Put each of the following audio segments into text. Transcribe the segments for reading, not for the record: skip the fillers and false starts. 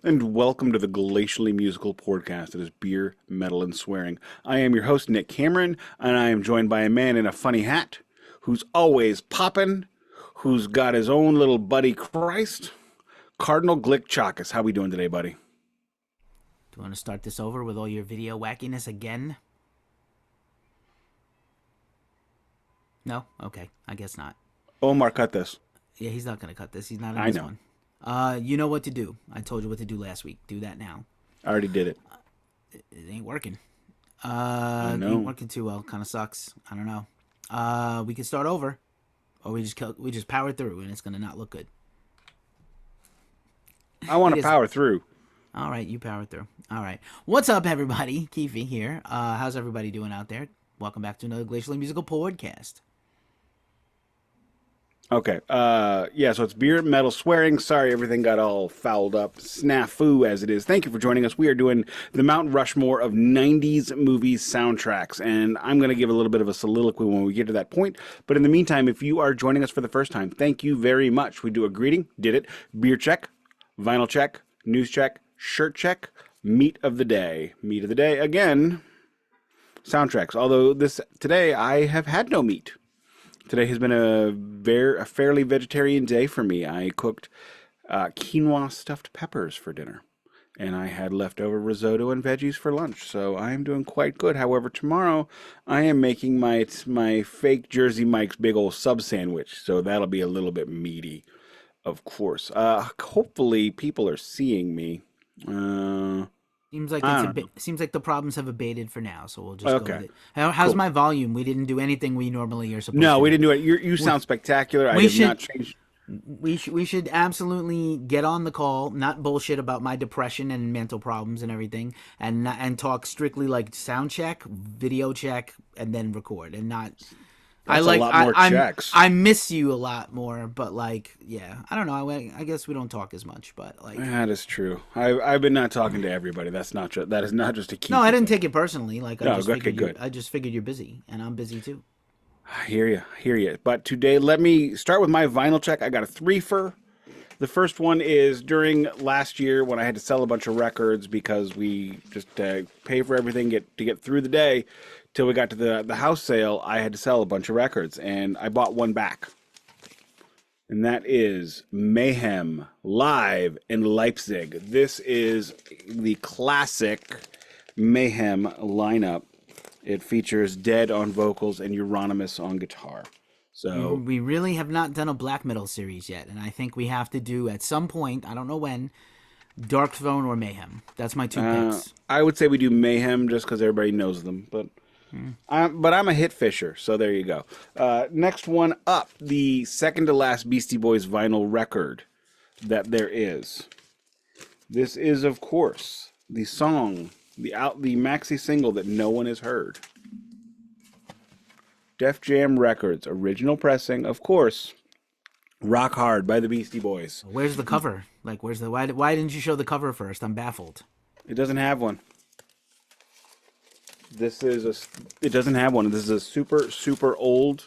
and welcome to the Glacially Musical podcast that is beer, metal, and swearing. I am your host, Nick Cameron, and I am joined by a man in a funny hat who's always poppin', who's got his own little buddy Christ, Cardinal Glick Chakas. How we doing today, buddy? Do you want to start this over with all your video wackiness again? No? Okay, I guess not. Omar, cut this. Yeah, he's not going to cut this. He's not in this one. You know what to do. I told you what to do last week. Do that now. I already did it. It ain't working. I know. It ain't working too well. Kind of sucks. I don't know. We can start over, or we just power through, and it's going to not look good. I want to power through. All right, you power through. All right. What's up, everybody? Keefy here. How's everybody doing out there? Welcome back to another Glacially Musical podcast. Okay. Yeah, so it's beer, metal, swearing. Sorry, everything got all fouled up. Snafu as it is. Thank you for joining us. We are doing the Mount Rushmore of 90s movies soundtracks. And I'm going to give a little bit of a soliloquy when we get to that point. But in the meantime, if you are joining us for the first time, thank you very much. We do a greeting. Did it. Beer check. Vinyl check. News check. Shirt check. Meat of the day. Meat of the day. Again, soundtracks. Although today I have had no meat. Today has been a fairly vegetarian day for me. I cooked quinoa stuffed peppers for dinner, and I had leftover risotto and veggies for lunch. So I am doing quite good. However, tomorrow I am making my fake Jersey Mike's big old sub sandwich. So that'll be a little bit meaty, of course. Hopefully people are seeing me. Seems like the problems have abated for now, so we'll just go with it. How's Cool. my volume? We didn't do anything we normally are supposed to. No, we didn't do it. You sound spectacular. I did not change. We should absolutely get on the call, not bullshit about my depression and mental problems and everything, and talk strictly like sound check, video check, and then record, and not. That's a lot more checks. I miss you a lot more, but yeah, I don't know. I guess we don't talk as much, but that is true. I've been not talking to everybody. That is not just a key. No, I didn't take it personally. I just figured you're busy, and I'm busy too. I hear you. But today, let me start with my vinyl check. I got a threefer. The first one is during last year when I had to sell a bunch of records because we just pay for everything to get through the day. Till we got to the house sale, I had to sell a bunch of records, and I bought one back. And that is Mayhem live in Leipzig. This is the classic Mayhem lineup. It features Dead on vocals and Euronymous on guitar. So we really have not done a black metal series yet, and I think we have to do at some point, I don't know when, Dark Throne or Mayhem. That's my two picks. I would say we do Mayhem just because everybody knows them, but I'm a hit fisher, so there you go. Next one up, the second to last Beastie Boys vinyl record that there is. This is, of course, the song, the maxi single that no one has heard. Def Jam Records, original pressing, of course. Rock Hard by the Beastie Boys. Where's the cover? Why didn't you show the cover first? I'm baffled. It doesn't have one. It doesn't have one. This is a super, super old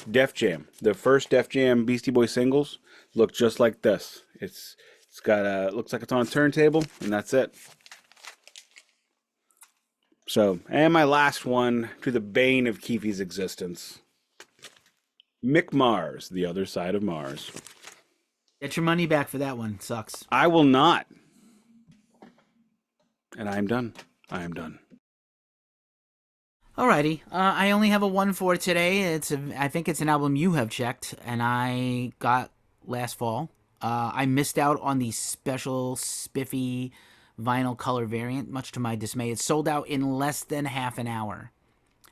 Def Jam. The first Def Jam Beastie Boy singles look just like this. It's got looks like it's on a turntable, and that's it. So, and my last one, to the bane of Keefy's existence. Mick Mars, The Other Side of Mars. Get your money back for that one. Sucks. I will not. And I am done. Alrighty, I only have a one for today. I think it's an album you have checked, and I got last fall. I missed out on the special spiffy vinyl color variant, much to my dismay. It sold out in less than half an hour,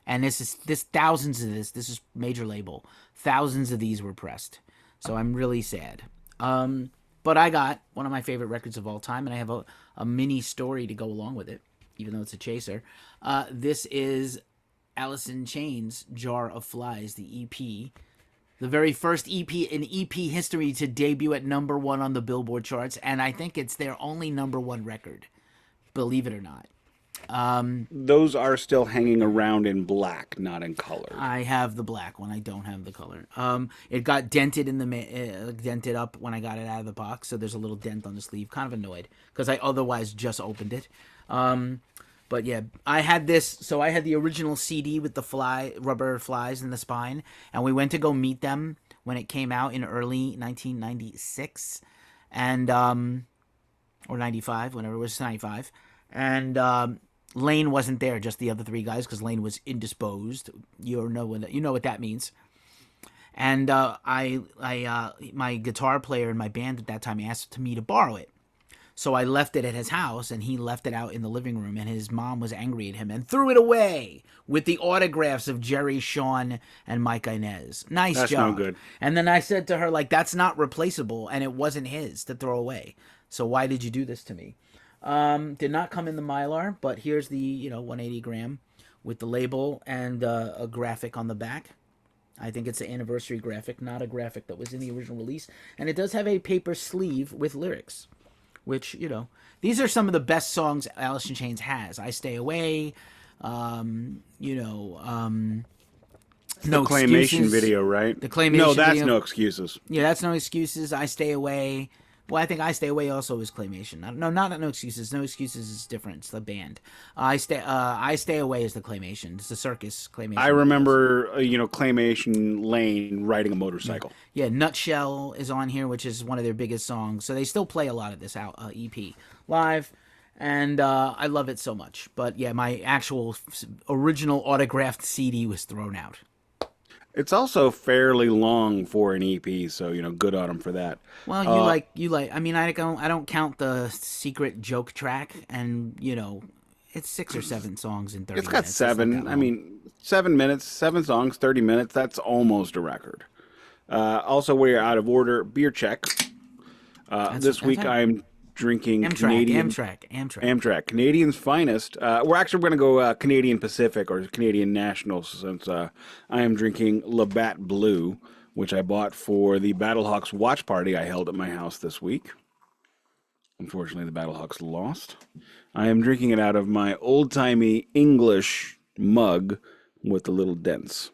and this thousands of this. This is major label. Thousands of these were pressed, so I'm really sad. But I got one of my favorite records of all time, and I have a mini story to go along with it, even though it's a chaser. This is Alice in Chains' Jar of Flies, the EP. The very first EP in EP history to debut at #1 on the Billboard charts, and I think it's their only #1 record, believe it or not. Those are still hanging around in black, not in color. I have the black one. I don't have the color. It got dented in the dented up when I got it out of the box, so there's a little dent on the sleeve. Kind of annoyed because I otherwise just opened it. But yeah, I had this. So I had the original CD with the rubber flies in the spine, and we went to go meet them when it came out in early 1996, and or 95, whenever it was 95, and Lane wasn't there, just the other three guys, because Lane was indisposed. You know what that means. And my guitar player in my band at that time asked me to borrow it. So I left it at his house, and he left it out in the living room, and his mom was angry at him and threw it away with the autographs of Jerry, Sean, and Mike Inez. Nice That's job. no good. And then I said to her, like, that's not replaceable, and it wasn't his to throw away. So why did you do this to me? Did not come in the mylar, but here's the 180 gram with the label and a graphic on the back. I think it's an anniversary graphic, not a graphic that was in the original release. And it does have a paper sleeve with lyrics, which, these are some of the best songs Alice in Chains has. I Stay Away, No Claymation Excuses. Video, right? The Claymation No, that's video. No Excuses. Yeah, that's No Excuses. I Stay Away. Well, I think I Stay Away also is Claymation. No, not No Excuses. No Excuses is different. It's the band. I Stay Away is the Claymation. It's the circus Claymation. I remember, Claymation Lane riding a motorcycle. Yeah, Nutshell is on here, which is one of their biggest songs. So they still play a lot of this EP live, and I love it so much. But yeah, my actual original autographed CD was thrown out. It's also fairly long for an EP, so good on them for that. Well, you like. I mean, I don't count the secret joke track, and it's 6 or 7 songs in 30 minutes. It's got 7. I mean, 7 minutes, 7 songs, 30 minutes. That's almost a record. Also, we're out of order. Beer check. This week I'm drinking Amtrak, Canadian's finest. We're going to go Canadian Pacific or Canadian National, since I am drinking Labatt Blue, which I bought for the Battlehawks watch party I held at my house this week. Unfortunately, the Battlehawks lost. I am drinking it out of my old-timey English mug with the little dents.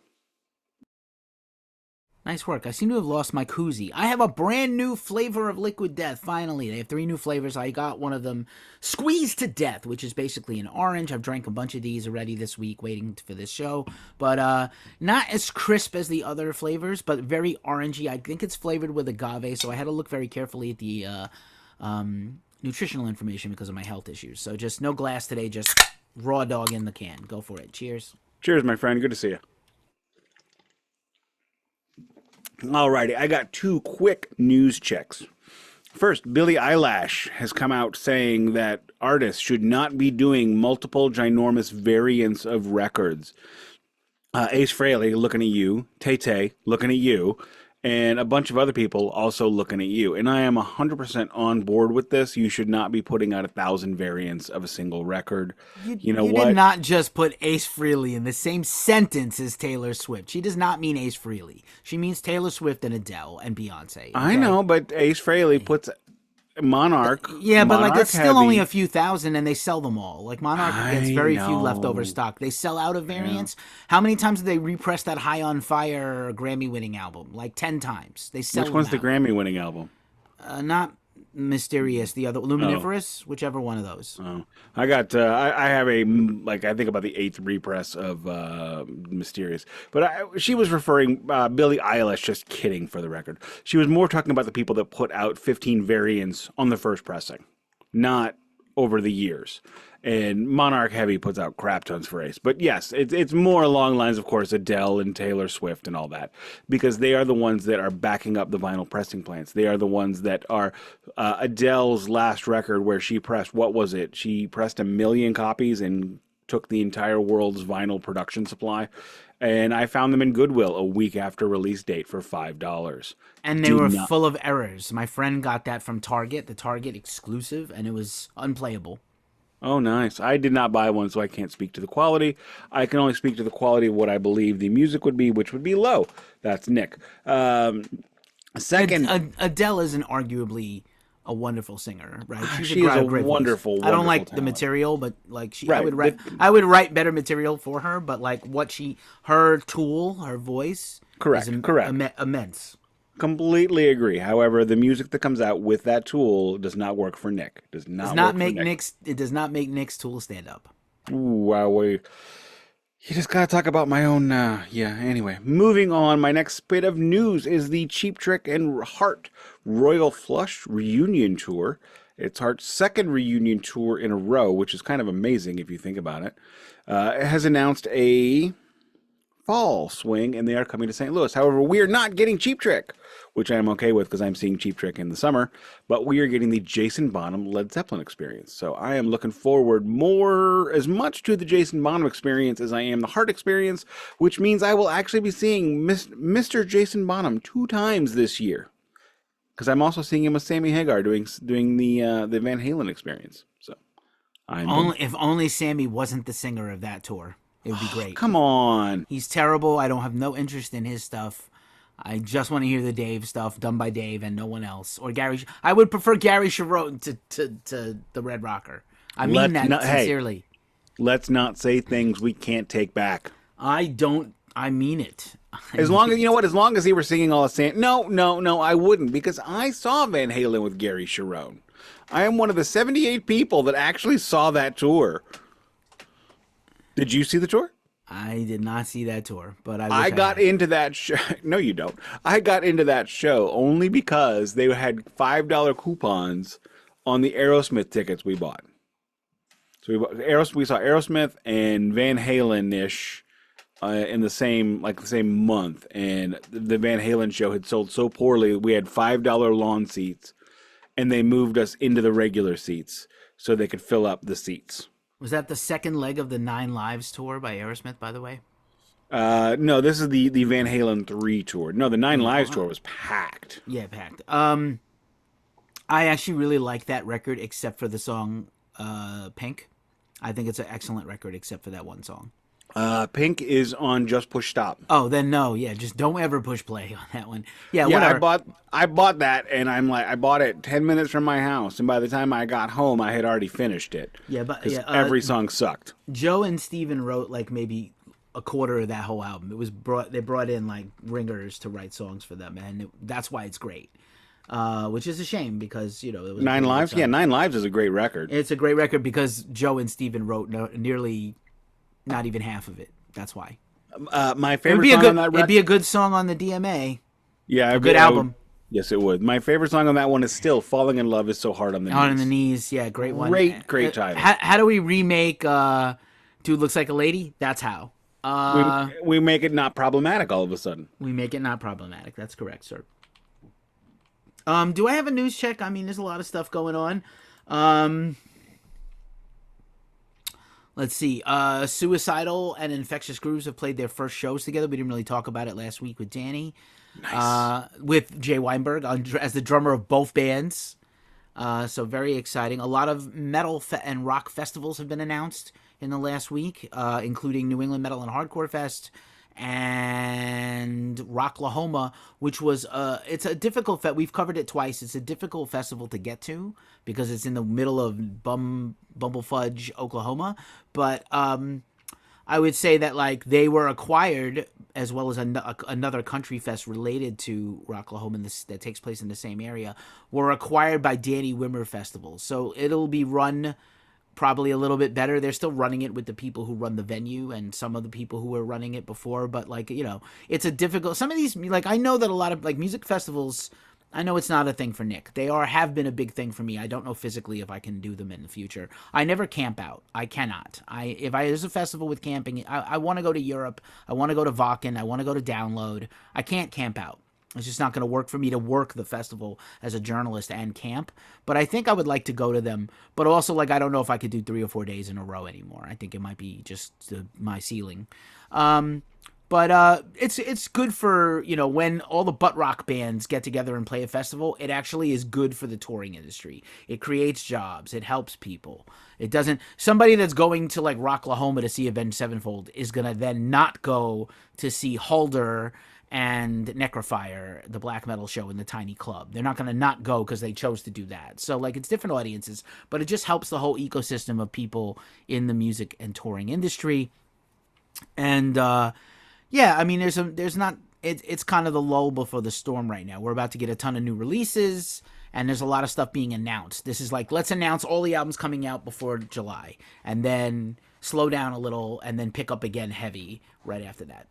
Nice work. I seem to have lost my koozie. I have a brand new flavor of Liquid Death, finally. They have 3 new flavors. I got one of them, Squeezed to Death, which is basically an orange. I've drank a bunch of these already this week, waiting for this show. But not as crisp as the other flavors, but very orangey. I think it's flavored with agave, so I had to look very carefully at the nutritional information because of my health issues. So just no glass today, just raw dog in the can. Go for it. Cheers. Cheers, my friend. Good to see you. Alrighty, I got 2 quick news checks. First, Billie Eilish has come out saying that artists should not be doing multiple ginormous variants of records. Ace Frehley looking at you, Tay Tay looking at you, and a bunch of other people also looking at you. And I am 100% on board with this. You should not be putting out 1,000 variants of a single record. You know what? Did not just put Ace Frehley in the same sentence as Taylor Swift. She does not mean Ace Frehley. She means Taylor Swift and Adele and Beyonce. Okay? I know, but Ace Frehley puts Monarch. Yeah, but Monarch like it's still heavy. only a few thousand, and they sell them all. Like Monarch gets very few leftover stock. They sell out of variants. Yeah. How many times did they repress that High on Fire Grammy-winning album? Like 10 times. They sell. Which one's the Grammy-winning album? Not Mysterious, the other Luminiferous, whichever one of those. Oh, I got. I have a I think about the 8th repress of Mysterious, but she was referring Billie Eilish. Just kidding, for the record. She was more talking about the people that put out 15 variants on the first pressing, not over the years. And Monarch Heavy puts out crap tons for Ace. But yes, it's more along lines, of course, Adele and Taylor Swift and all that. Because they are the ones that are backing up the vinyl pressing plants. They are the ones that are Adele's last record where she pressed, what was it? She pressed 1 million copies and took the entire world's vinyl production supply. And I found them in Goodwill a week after release date for $5. And they were full of errors. My friend got that from Target, the Target exclusive, and it was unplayable. Oh, nice. I did not buy one, so I can't speak to the quality. I can only speak to the quality of what I believe the music would be, which would be low. That's Nick. Second, Adele isn't arguably a wonderful singer, right? She's She is a great voice. wonderful, I don't like wonderful the talent. material, but like Right. I would write better material for her. But like her tool, her voice, is Correct. immense. Completely agree. However, the music that comes out with that tool does not work for Nick. Does Does not not work for make Nick. Nick's. It does not make Nick's tool stand up. Ooh, wow, you just gotta talk about my own. Yeah. Anyway, moving on. My next bit of news is the Cheap Trick and Heart Royal Flush reunion tour. It's Heart's second reunion tour in a row, which is kind of amazing if you think about it. It has announced a fall swing, and they are coming to St. Louis. However, we are not getting Cheap Trick, which I am okay with because I'm seeing Cheap Trick in the summer, but we are getting the Jason Bonham Led Zeppelin experience. So I am looking forward as much to the Jason Bonham experience as I am the Heart experience, which means I will actually be seeing Mr. Jason Bonham 2 times this year. Because I'm also seeing him with Sammy Hagar doing the Van Halen experience. So If only Sammy wasn't the singer of that tour, it would be great. Come on. He's terrible. I don't have no interest in his stuff. I just want to hear the Dave stuff done by Dave and no one else. Or Gary. I would prefer Gary Sharon to the Red Rocker. I mean sincerely. Hey, let's not say things we can't take back. I don't. I mean it. As long as you know what, as long as he were singing all the same. No, I wouldn't, because I saw Van Halen with Gary Sharon. I am one of the 78 people that actually saw that tour. Did you see the tour? I did not see that tour, but I got into that show. No, you don't. I got into that show only because they had $5 coupons on the Aerosmith tickets we bought. So we saw Aerosmith and Van Halen-ish in the same month, and the Van Halen show had sold so poorly. We had $5 lawn seats, and they moved us into the regular seats so they could fill up the seats. Was that the second leg of the 9 Lives tour by Aerosmith, by the way? No, this is the Van Halen 3 tour. No, the 9 Lives tour was packed. Yeah, packed. I actually really like that record, except for the song Pink. I think it's an excellent record, except for that one song. Pink is on Just Push Stop. Oh, then no, yeah, just don't ever push play on that one. Yeah, Yeah, whatever. I bought that, and I bought it 10 minutes from my house, and by the time I got home, I had already finished it. Yeah, but every song sucked. Joe and Steven wrote like maybe a quarter of that whole album. They brought in like ringers to write songs for them, and that's why it's great. Which is a shame because it was 9 Lives. Yeah, 9 Lives is a great record. It's a great record because Joe and Steven wrote nearly not even half of it. That's why. My favorite song on that record. It'd be a good song on the DMA. Yeah, a good album. Yes, it would. My favorite song on that one is still "Falling in Love Is So Hard on the Knees." On the Knees, yeah, great one. Great title. How do we remake "Dude Looks Like a Lady"? That's how. We make it not problematic all of a sudden. We make it not problematic. That's correct, sir. Do I have a news check? I mean, there's a lot of stuff going on. Let's see. Suicidal and Infectious Grooves have played their first shows together. We didn't really talk about it last week with Danny. Nice. With Jay Weinberg as the drummer of both bands. So very exciting. A lot of metal and rock festivals have been announced in the last week, including New England Metal and Hardcore Fest and Rocklahoma, which was it's a difficult we've covered it twice. It's a difficult festival to get to because it's in the middle of Bumblefudge, Oklahoma. But I would say that like they were acquired, as well as another country fest related to Rocklahoma that takes place in the same area, were acquired by Danny Wimmer Festival. So it'll be run probably a little bit better. They're still running it with the people who run the venue and some of the people who were running it before, but like, it's a difficult, some of these, like, I know that a lot of like music festivals, I know it's not a thing for Nick. They have been a big thing for me. I don't know physically if I can do them in the future. I never camp out. I cannot. If there's a festival with camping, I want to go to Europe. I want to go to Vakken. I want to go to Download. I can't camp out. It's just not going to work for me to work the festival as a journalist and camp. But I think I would like to go to them. But also, like, I don't know if I could do 3 or 4 days in a row anymore. I think it might be just my ceiling. But it's good for, when all the butt rock bands get together and play a festival, it actually is good for the touring industry. It creates jobs. It helps people. It doesn't, somebody that's going to like Rocklahoma to see Avenged Sevenfold is going to then not go to see Holder and Necrophire, the black metal show in the tiny club. They're not going to not go because they chose to do that. So like it's different audiences, but it just helps the whole ecosystem of people in the music and touring industry. And yeah, I mean, it's kind of the lull before the storm right now. We're about to get a ton of new releases, and there's a lot of stuff being announced. This is like, let's announce all the albums coming out before July, and then slow down a little, and then pick up again heavy right after that.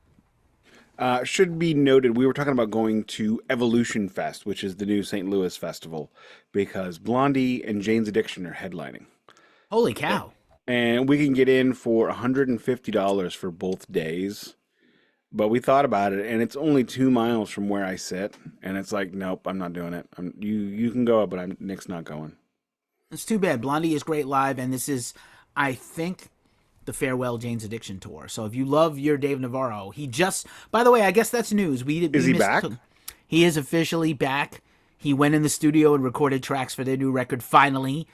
Should be noted, we were talking about going to Evolution Fest, which is the new St. Louis festival, because Blondie and Jane's Addiction are headlining. Holy cow. And we can get in for $150 for both days. But we thought about it, and it's only 2 miles from where I sit. And it's like, nope, I'm not doing it. You can go, but Nick's not going. It's too bad. Blondie is great live, and this is, I think, the farewell Jane's Addiction tour. So if you love your Dave Navarro, he just, by the way, I guess that's news. Is he back? He is officially back. He went in the studio and recorded tracks for their new record. Finally,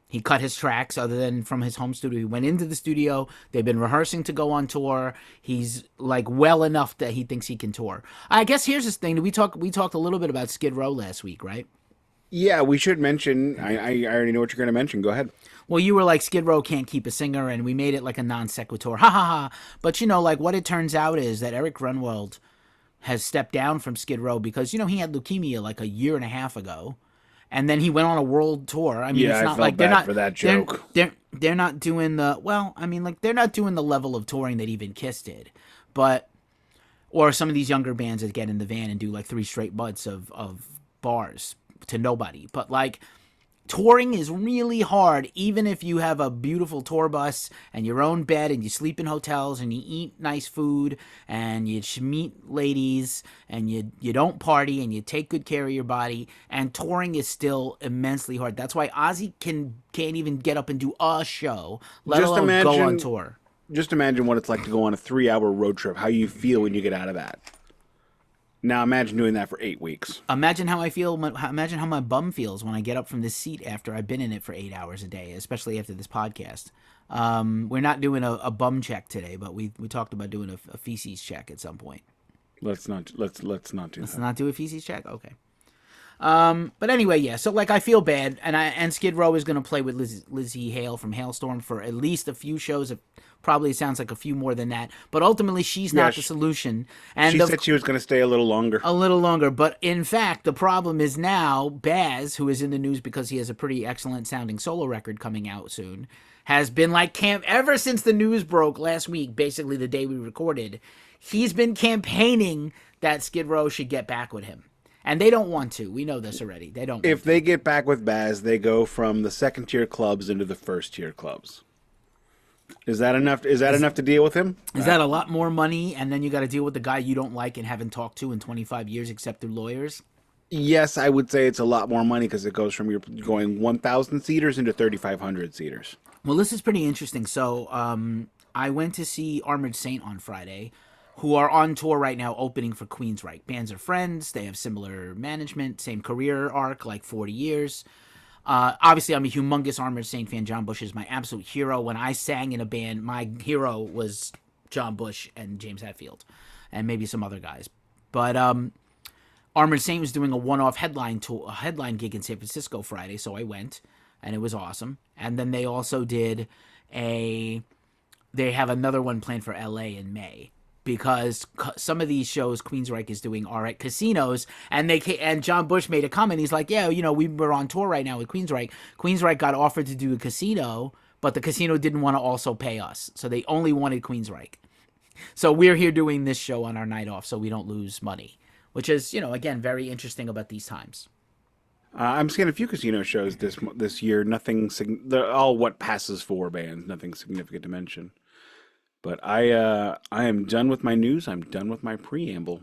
he cut his tracks other than from his home studio. He went into the studio. They've been rehearsing to go on tour. He's like well enough that he thinks he can tour. I guess here's this thing. We talked a little bit about Skid Row last week, right? Yeah, we should mention, I already know what you're going to mention. Go ahead. Well, you were like, Skid Row can't keep a singer, and we made it like a non sequitur. Ha ha ha. But, you know, like what it turns out is that Eric Grunwald has stepped down from Skid Row because, you know, he had leukemia like a year and a half ago. And then he went on a world tour. I mean, yeah, it's not I felt like bad they're not for that joke. They're not doing the, well, I mean, like they're not doing the level of touring that even Kiss did. But, or some of these younger bands that get in the van and do like 3 straight months of bars to nobody. But like, touring is really hard, even if you have a beautiful tour bus and your own bed and you sleep in hotels and you eat nice food and you meet ladies and you don't party and you take good care of your body. And touring is still immensely hard. That's why Ozzy can't even get up and do a show, let alone go on tour. Just imagine what it's like to go on a 3-hour road trip, how you feel when you get out of that. Now imagine doing that for 8 weeks. Imagine how I feel. Imagine how my bum feels when I get up from this seat after I've been in it for 8 hours a day, especially after this podcast. We're not doing a bum check today, but we talked about doing a feces check at some point. Let's not do that. Let's not do a feces check. Okay. But anyway, yeah. So like, I feel bad, and Skid Row is going to play with Lizzie Hale from Hailstorm for at least a few shows. Probably sounds like a few more than that, but ultimately she's not the solution. And she said she was going to stay a little longer. But in fact, the problem is now Baz, who is in the news because he has a pretty excellent sounding solo record coming out soon, has been like ever since the news broke last week, basically the day we recorded. He's been campaigning that Skid Row should get back with him. And they don't want to. We know this already. They don't. If they get back with Baz, they go from the second tier clubs into the first tier clubs. Is that enough? Is that enough to deal with him? Is that a lot more money, and then you got to deal with the guy you don't like and haven't talked to in 25 years except through lawyers? Yes, I would say it's a lot more money because it goes from you're going 1,000 seaters into 3,500 seaters. Well, this is pretty interesting. So I went to see Armored Saint on Friday, who are on tour right now opening for Queensryche. Bands are friends. They have similar management, same career arc, like 40 years. Obviously, I'm a humongous Armored Saint fan. John Bush is my absolute hero. When I sang in a band, my hero was John Bush and James Hetfield, and maybe some other guys. But Armored Saint was doing a one-off headline gig in San Francisco Friday, so I went, and it was awesome. And then they also did they have another one planned for LA in May. Because some of these shows Queensryche is doing are at casinos, and John Bush made a comment. He's like, yeah, you know, we were on tour right now with Queensryche. Queensryche got offered to do a casino, but the casino didn't want to also pay us, so they only wanted Queensryche. So we're here doing this show on our night off, so we don't lose money, which is, you know, again, very interesting about these times. I'm seeing a few casino shows this year. They're all what passes for bands. Nothing significant to mention. But I am done with my news. I'm done with my preamble.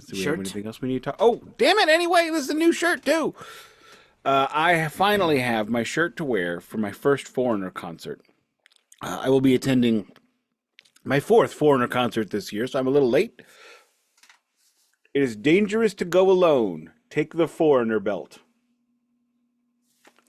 Do we have anything else we need to talk? Oh, damn it. Anyway, this is a new shirt, too. I finally have my shirt to wear for my first Foreigner concert. I will be attending my 4th Foreigner concert this year, so I'm a little late. It is dangerous to go alone. Take the Foreigner belt.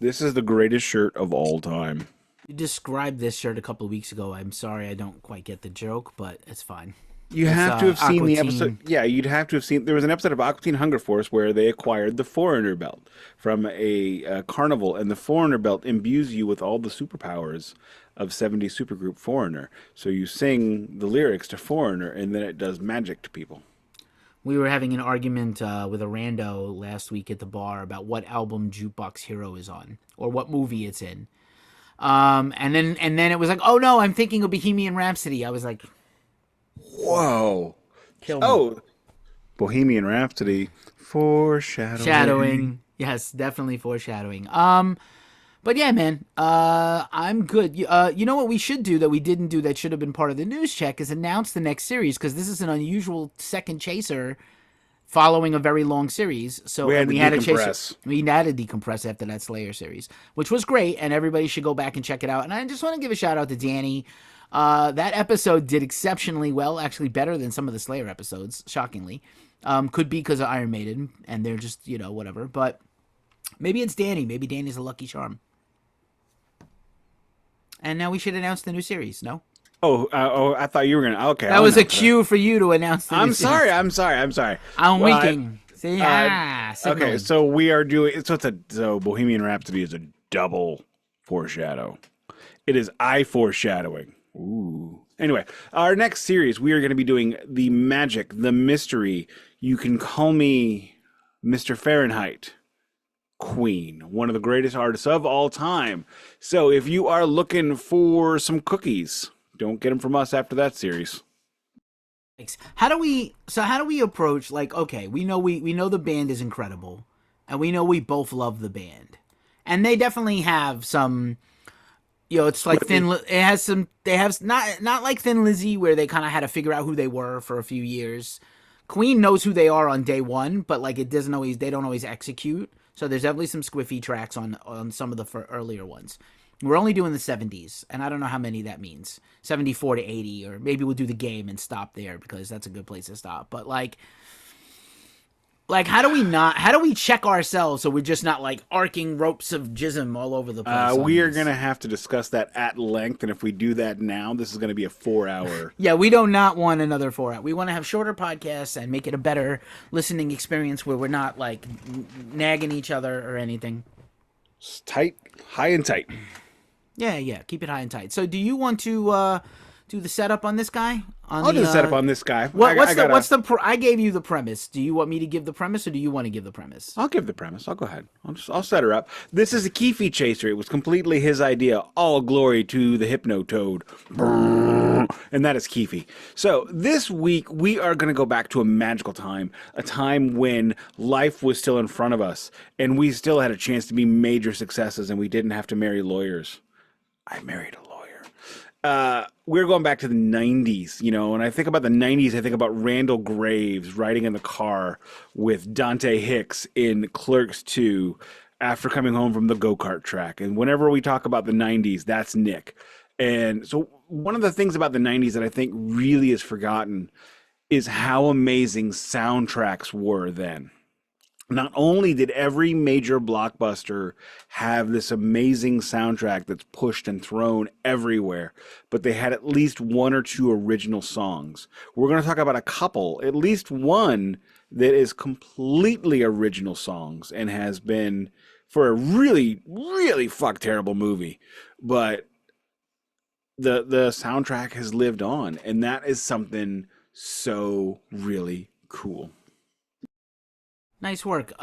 This is the greatest shirt of all time. You described this shirt a couple of weeks ago. I'm sorry I don't quite get the joke, but it's fine. You It's, have to have seen Aqua the Teen. episode. Yeah, you'd have to have seen. There was an episode of Aqua Teen Hunger Force where they acquired the Foreigner belt from a carnival, and the Foreigner belt imbues you with all the superpowers of 70s supergroup Foreigner. So you sing the lyrics to Foreigner, and then it does magic to people. We were having an argument with a rando last week at the bar about what album Jukebox Hero is on or what movie it's in. And then it was like, oh no, I'm thinking of Bohemian Rhapsody. I was like, Whoa! kill me. Oh, Bohemian Rhapsody, foreshadowing. Shadowing. Yes, definitely foreshadowing. But yeah, man, I'm good. You know what we should do that we didn't do that should have been part of the news check is announce the next series because this is an unusual second chaser following a very long series. So We had to had a decompress. chaser. We had to decompress after that Slayer series, which was great, and everybody should go back and check it out. And I just want to give a shout out to Danny. That episode did exceptionally well, actually better than some of the Slayer episodes, shockingly. Could be because of Iron Maiden, and they're just, whatever. But maybe it's Danny. Maybe Danny's a lucky charm. And now we should announce the new series, no? Oh, I thought you were gonna. Okay, That was a cue for you to announce the new I'm series. sorry. I'm sorry. I'm sorry. I'm Well, winking. See? Okay, signaling. so we are doing. So Bohemian Rhapsody is a double foreshadow. It is eye foreshadowing. Ooh. Anyway, our next series we are going to be doing the magic, the mystery. You can call me Mr. Fahrenheit. Queen, one of the greatest artists of all time. So if you are looking for some cookies, don't get them from us after that series. How do we approach, like, okay, we know the band is incredible, and we know we both love the band, and they definitely have some, it's like they have not like Thin Lizzy where they kind of had to figure out who they were for a few years. Queen knows who they are on day one, but like they don't always execute. So there's definitely some squiffy tracks on some of the earlier ones. We're only doing the 70s, and I don't know how many that means. 74 to 80, or maybe we'll do the game and stop there because that's a good place to stop. But like how do we check ourselves so we're just not like arcing ropes of jism all over the place? We are going to have to discuss that at length, and if we do that now, this is going to be a 4-hour. Yeah, we do not want another 4 hour. We want to have shorter podcasts and make it a better listening experience where we're not like nagging each other or anything. Tight, high and tight. Yeah, keep it high and tight. So do you want to do the setup on this guy? I'll do the setup on this guy. I gave you the premise. Do you want me to give the premise, or do you want to give the premise? I'll give the premise. I'll go ahead. I'll set her up. This is a Keefy chaser. It was completely his idea. All glory to the Hypno Toad. And that is Keefy. So this week we are going to go back to a magical time, a time when life was still in front of us and we still had a chance to be major successes and we didn't have to marry lawyers. I married a lawyer. We're going back to the 90s, when I think about the 90s, I think about Randall Graves riding in the car with Dante Hicks in Clerks 2 after coming home from the go-kart track. And whenever we talk about the 90s, that's Nik. And so one of the things about the 90s that I think really is forgotten is how amazing soundtracks were then. Not only did every major blockbuster have this amazing soundtrack that's pushed and thrown everywhere, but they had at least one or two original songs. We're going to talk about a couple, at least one that is completely original songs and has been for a really, really fuck terrible movie. But the soundtrack has lived on, and that is something so really cool. Nice work.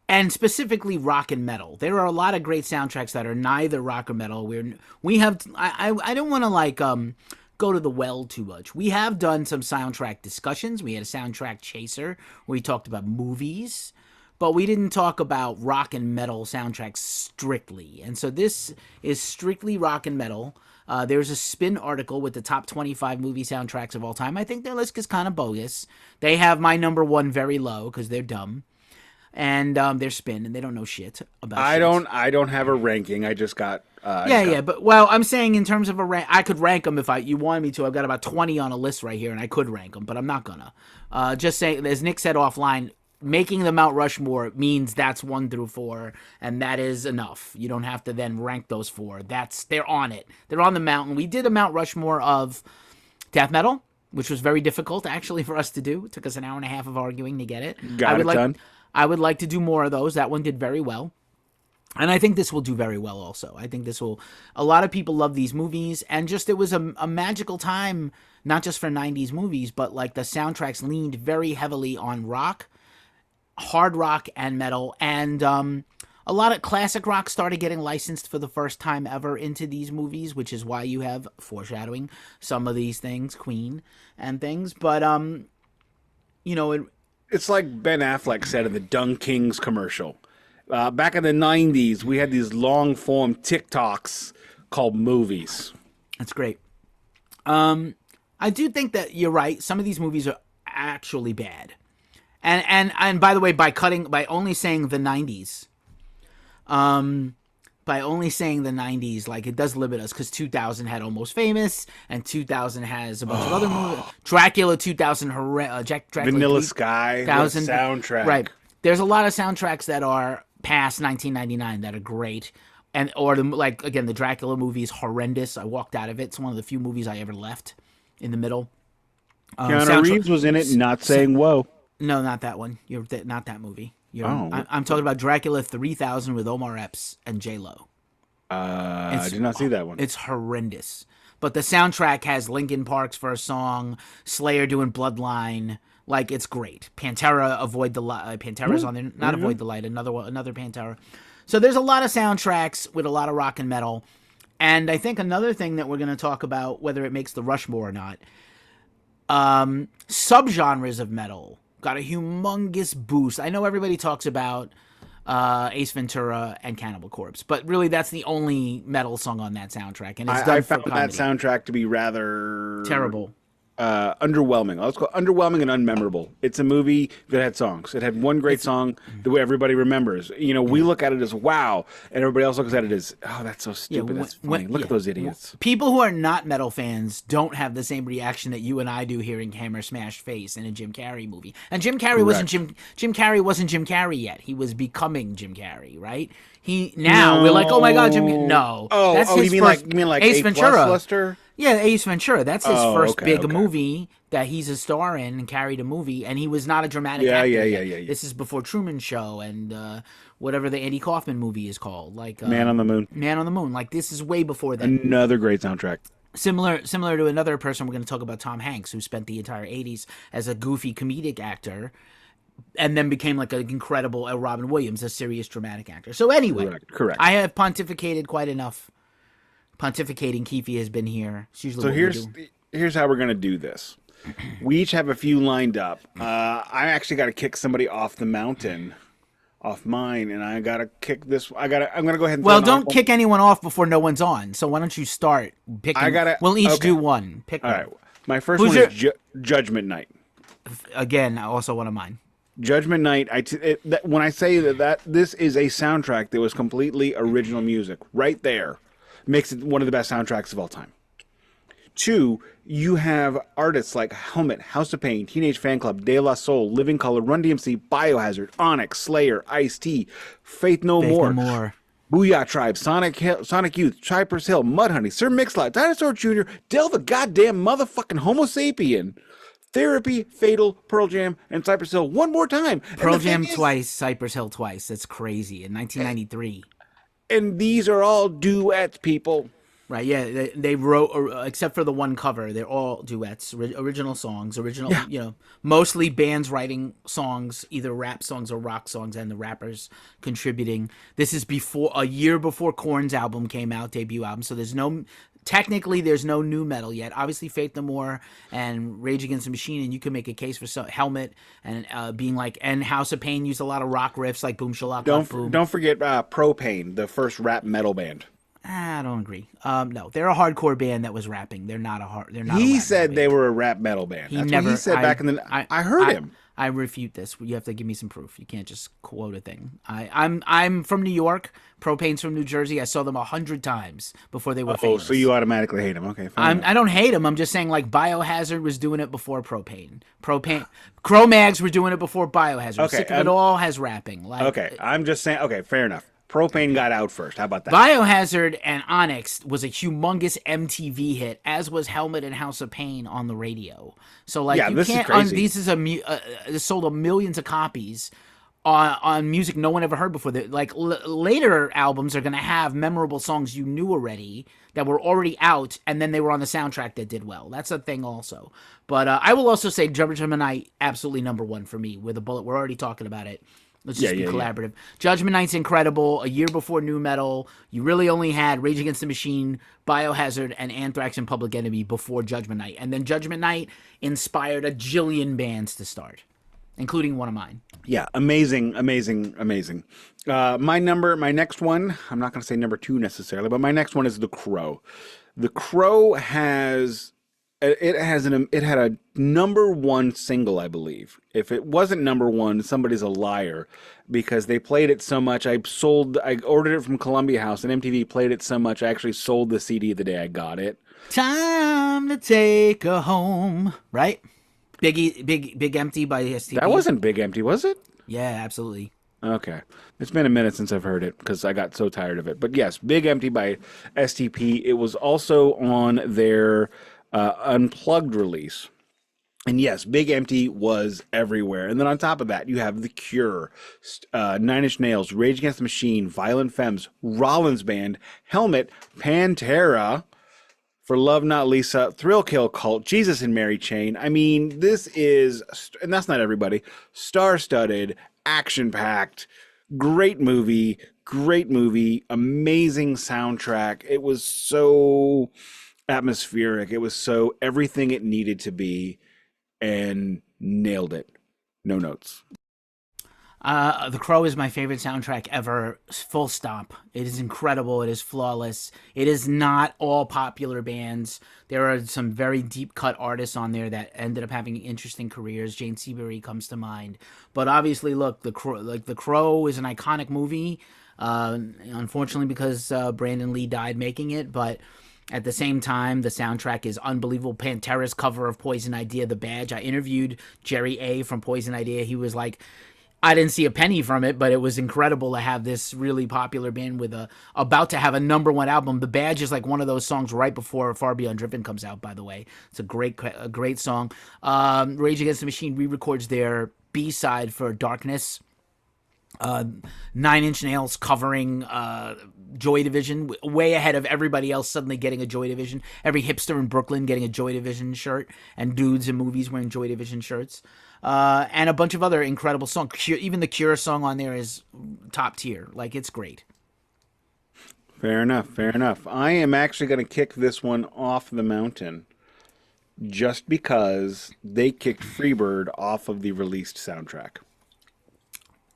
And specifically rock and metal. There are a lot of great soundtracks that are neither rock or metal. I don't want to go to the well too much. We have done some soundtrack discussions. We had a soundtrack chaser where we talked about movies, but we didn't talk about rock and metal soundtracks strictly. And so this is strictly rock and metal. There's a Spin article with the top 25 movie soundtracks of all time. I think their list is kind of bogus. They have my number one very low because they're dumb, and they're Spin and they don't know shit about. I don't have a ranking. I just got. But I'm saying in terms of a rank, I could rank them if you wanted me to. I've got about 20 on a list right here, and I could rank them, but I'm not gonna. Just saying, as Nick said offline, making the Mount Rushmore means that's 1 through 4, and that is enough. You don't have to then rank those 4. They're on it. They're on the mountain. We did a Mount Rushmore of death metal, which was very difficult actually for us to do. It took us an hour and a half of arguing to get it. Got it done. I would like to do more of those. That one did very well. And I think this will do very well also. I think this will... A lot of people love these movies, and just it was a magical time, not just for 90s movies, but like the soundtracks leaned very heavily on rock, hard rock, and metal. And a lot of classic rock started getting licensed for the first time ever into these movies, which is why you have foreshadowing some of these things, Queen and things. But, you know... It's like Ben Affleck said in the Dung Kings commercial. Back in the 90s, we had these long-form TikToks called movies. That's great. I do think that you're right. Some of these movies are actually bad. And by the way, by only saying the 90s, like it does limit us, because 2000 had Almost Famous, and 2000 has a bunch of other movies. Dracula 2000, Dracula Vanilla Sky, 2000 soundtrack. Right. There's a lot of soundtracks that are past 1999 that are great, and again, the Dracula movie is horrendous. I walked out of it. It's one of the few movies I ever left in the middle. Keanu Reeves was in it, not saying whoa. No, not that one. Not that movie. I'm talking about Dracula 3000 with Omar Epps and J-Lo. I did not see that one. It's horrendous. But the soundtrack has Linkin Park's first song, Slayer doing Bloodline. Like, it's great. Pantera, Avoid the Light. Pantera's on there. Not Avoid the Light. Another Pantera. So there's a lot of soundtracks with a lot of rock and metal. And I think another thing that we're going to talk about, whether it makes the Rushmore or not, subgenres of metal got a humongous boost. I know everybody talks about Ace Ventura and Cannibal Corpse, but really that's the only metal song on that soundtrack. And it's done I for found comedy. that soundtrack to be rather... terrible. Underwhelming. Let's go underwhelming and unmemorable. It's a movie that had songs. It had one great song the way everybody remembers. You know, we look at it as wow, and everybody else looks at it as, oh, that's so stupid. That's funny. Look at those idiots. People who are not metal fans don't have the same reaction that you and I do hearing Hammer Smash Face in a Jim Carrey movie. And Jim Carrey wasn't Jim Carrey yet. He was becoming Jim Carrey, right? We're like, oh my God, Jim. No. That's his you mean like Ace Ventura. Lister? Yeah, Ace Ventura. That's his first big okay. movie that he's a star in and carried a movie, and he was not a dramatic actor. Yeah. This is before Truman Show and whatever the Andy Kaufman movie is called, like Man on the Moon. Man on the Moon. Like, this is way before that. Another great soundtrack. Similar to another person we're going to talk about, Tom Hanks, who spent the entire 80s as a goofy comedic actor, and then became like an incredible Robin Williams, a serious dramatic actor. So anyway, correct. I have pontificated quite enough. Pontificating. Keefy has been here. It's usually here's how we're gonna do this. We each have a few lined up. I actually got to kick somebody off the mountain, off mine, and I got to kick this. I'm gonna go ahead and. Well, don't kick anyone off before no one's on. So why don't you start picking? We'll each do one. Pick All one. right. My first one is Judgment Night. Again, also one of mine. Judgment Night. When I say that this is a soundtrack that was completely original music, right there, makes it one of the best soundtracks of all time. 2, you have artists like Helmet, House of Pain, Teenage Fan Club, De La Soul, Living Colour, Run DMC, Biohazard, Onyx, Slayer, Ice-T, Faith No More, Booyah Tribe, Sonic Youth, Cypress Hill, Mudhoney, Sir Mix-a-Lot, Dinosaur Jr., Del the goddamn motherfucking Homo Sapien, Therapy, Fatal, Pearl Jam, and Cypress Hill one more time. Pearl Jam twice, Cypress Hill twice. That's crazy. In 1993. And these are all duets, people. Right, yeah, they wrote, except for the one cover, they're all duets, original songs, mostly bands writing songs, either rap songs or rock songs, and the rappers contributing. This is a year before Korn's album came out, debut album, so there's no new metal yet. Obviously, Faith No More and Rage Against the Machine, and you can make a case for Helmet and being like, and House of Pain used a lot of rock riffs like Boom Shalaka Boom. Don't forget Propane, the first rap metal band. I don't agree. No, they're a hardcore band that was rapping. They're not a hard. They're not. He said they were a rap metal band. That's what he said back in the. I heard him. I refute this. You have to give me some proof. You can't just quote a thing. I'm from New York. Propane's from New Jersey. I saw them 100 times before they were famous. Oh, so you automatically hate them? Okay, fine. I don't hate them. I'm just saying, like, Biohazard was doing it before Propane. Cro-Mags were doing it before Biohazard. Okay, Sick of It All has rapping. Like, okay, I'm just saying. Okay, fair enough. Propane got out first. How about that? Biohazard and Onyx was a humongous MTV hit, as was Helmet and House of Pain on the radio. So like, Yeah, you this is can't. crazy. These is it sold millions of copies on music no one ever heard before. Like later albums are gonna have memorable songs you knew already that were already out, and then they were on the soundtrack that did well. That's a thing also. But I will also say Judgment Night absolutely number one for me with a bullet. We're already talking about it. Let's just be collaborative. Judgment Night's incredible. A year before nu metal, you really only had Rage Against the Machine, Biohazard, and Anthrax and Public Enemy before Judgment Night. And then Judgment Night inspired a jillion bands to start, including one of mine. Yeah, amazing. My next one, I'm not going to say number 2 necessarily, but my next one is The Crow. The Crow it had a number 1 single, I believe. If it wasn't number 1, somebody's a liar, because they played it so much. I ordered it from Columbia House, and MTV played it so much I actually sold the CD the day I got it. Time to take her home, right? Big Empty by STP. That wasn't Big Empty, was it? Yeah, absolutely. Okay. It's been a minute since I've heard it because I got so tired of it. But yes, Big Empty by STP. It was also on their Unplugged release. And yes, Big Empty was everywhere. And then on top of that, you have The Cure, Nine Inch Nails, Rage Against the Machine, Violent Femmes, Rollins Band, Helmet, Pantera, For Love Not Lisa, Thrill Kill Cult, Jesus and Mary Chain. I mean, this is, and that's not everybody, star-studded, action-packed, great movie, amazing soundtrack. It was so atmospheric. It was so everything it needed to be, and nailed it. No notes. The Crow is my favorite soundtrack ever, full stop. It is incredible. It is flawless. It is not all popular bands. There are some very deep-cut artists on there that ended up having interesting careers. Jane Seabury comes to mind. But obviously, look, The Crow is an iconic movie, unfortunately because Brandon Lee died making it, but at the same time, the soundtrack is unbelievable. Pantera's cover of Poison Idea, The Badge. I interviewed Jerry A. from Poison Idea. He was like, I didn't see a penny from it, but it was incredible to have this really popular band with about to have a number 1 album. The Badge is like one of those songs right before Far Beyond Driven comes out, by the way. It's a great song. Rage Against the Machine re-records their B-side for Darkness. Nine Inch Nails covering Joy Division, way ahead of everybody else suddenly getting a Joy Division. Every hipster in Brooklyn getting a Joy Division shirt, and dudes in movies wearing Joy Division shirts. And a bunch of other incredible songs. Even the Cure song on there is top tier. Like, it's great. Fair enough. I am actually going to kick this one off the mountain just because they kicked Freebird off of the released soundtrack.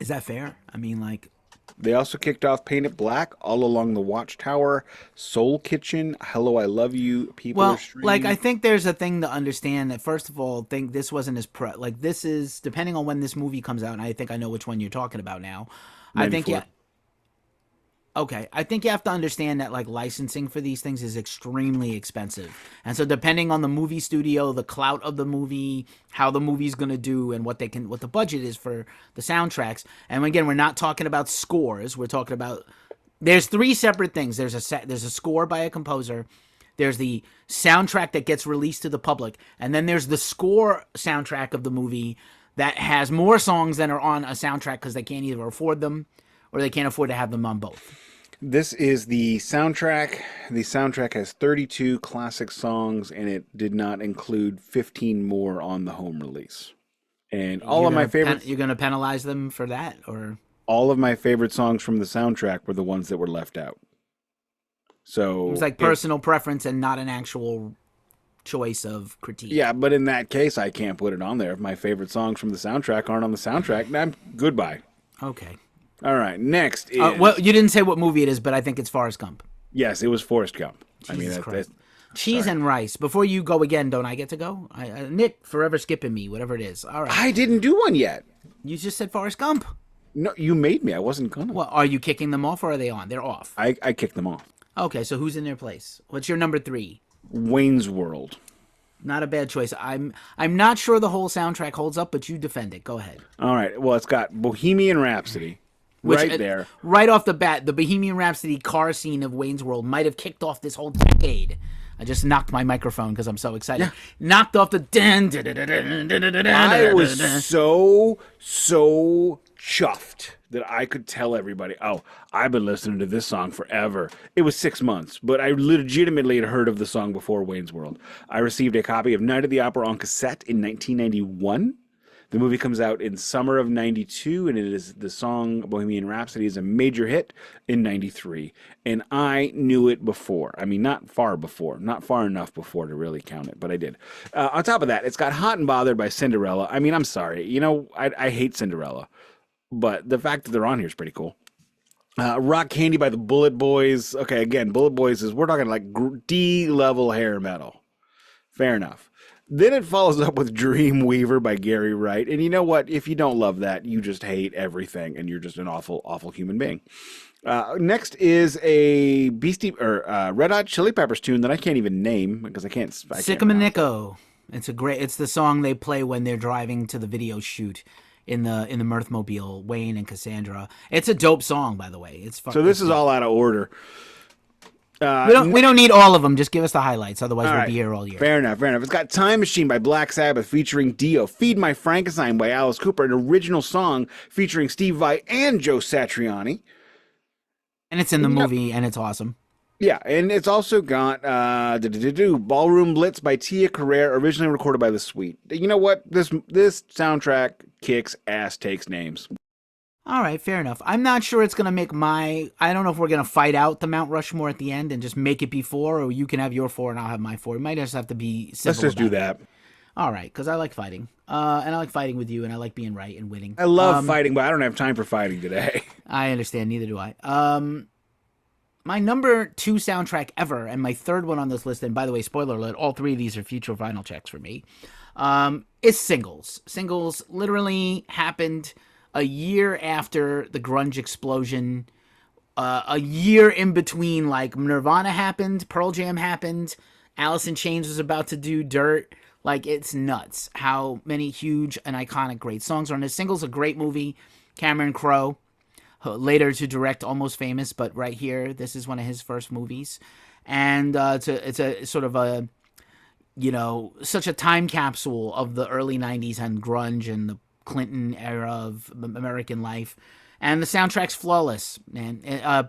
Is that fair? I mean, like... They also kicked off Paint It Black, All Along the Watchtower, Soul Kitchen, Hello, I Love You, People Are Strange. Like, I think there's a thing to understand that, first of all, think this wasn't as... like, this is, depending on when this movie comes out, and I think I know which one you're talking about now. 94. I think, yeah... Okay, I think you have to understand that, like, licensing for these things is extremely expensive. And so depending on the movie studio, the clout of the movie, how the movie's going to do, and what the budget is for the soundtracks. And again, we're not talking about scores. We're talking about... There's 3 separate things. There's a score by a composer. There's the soundtrack that gets released to the public. And then there's the score soundtrack of the movie that has more songs than are on a soundtrack because they can't either afford them or they can't afford to have them on both. This is the soundtrack. The soundtrack has 32 classic songs, and it did not include 15 more on the home release. And all of my favorites... You're going to penalize them for that? Or all of my favorite songs from the soundtrack were the ones that were left out. So... It's like personal preference and not an actual choice of critique. Yeah, but in that case, I can't put it on there. If my favorite songs from the soundtrack aren't on the soundtrack, then goodbye. Okay. All right, next is... well, you didn't say what movie it is, but I think it's Forrest Gump. Yes, it was Forrest Gump. Jesus Christ. Cheese and rice. Before you go again, don't I get to go? Nick, forever skipping me, whatever it is. All right. I didn't do one yet. You just said Forrest Gump. No, you made me. I wasn't gonna. Well, are you kicking them off or are they on? They're off. I kicked them off. Okay, so who's in their place? What's your number 3? Wayne's World. Not a bad choice. I'm not sure the whole soundtrack holds up, but you defend it. Go ahead. All right. Well, it's got Bohemian Rhapsody, Which, right there. right off the bat, the Bohemian Rhapsody car scene of Wayne's World might have kicked off this whole decade. I just knocked my microphone because I'm so excited. Yeah. Knocked off the. I was so chuffed that I could tell everybody, oh, I've been listening to this song forever. It was 6 months, but I legitimately had heard of the song before Wayne's World. I received a copy of Night at the Opera on cassette in 1991. The movie comes out in summer of 92, and it is the song Bohemian Rhapsody is a major hit in 93. And I knew it before. I mean, not far enough before to really count it, but I did. On top of that, it's got Hot and Bothered by Cinderella. I mean, I'm sorry. You know, I hate Cinderella, but the fact that they're on here is pretty cool. Rock Candy by the Bullet Boys. Okay, again, Bullet Boys we're talking like D-level hair metal. Fair enough. Then it follows up with Dreamweaver by Gary Wright. And you know what? If you don't love that, you just hate everything and you're just an awful, awful human being. Next is a Beastie or Red Hot Chili Peppers tune that I can't even name because I can't. Sycamonico. It's the song they play when they're driving to the video shoot in the Mirthmobile, Wayne and Cassandra. It's a dope song, by the way. It's fucking. So this is all out of order. We don't need all of them. Just give us the highlights. Otherwise, we'll be here all year. Fair enough. It's got Time Machine by Black Sabbath featuring Dio, Feed My Frankenstein by Alice Cooper, an original song featuring Steve Vai and Joe Satriani. And it's in the movie, and it's awesome. Yeah, and it's also got Ballroom Blitz by Tia Carrere, originally recorded by The Sweet. You know what? This soundtrack kicks ass, takes names. All right, fair enough. I'm not sure it's going to make I don't know if we're going to fight out the Mount Rushmore at the end and just make it be 4, or you can have your 4 and I'll have my 4. It might just have to be simple. Let's just do that. All right, because I like fighting. And I like fighting with you, and I like being right and winning. I love fighting, but I don't have time for fighting today. I understand. Neither do I. My number 2 soundtrack ever, and my third one on this list, and by the way, spoiler alert, all 3 of these are future vinyl checks for me, is Singles. Singles literally happened a year after the grunge explosion, a year in between, like, Nirvana happened, Pearl Jam happened, Alice in Chains was about to do Dirt. Like, it's nuts how many huge and iconic great songs are on this. Singles, a great movie. Cameron Crowe, later to direct Almost Famous, but right here, this is one of his first movies. And it's a sort of a, you know, such a time capsule of the early 90s and grunge and the Clinton era of American life, and the soundtrack's flawless. And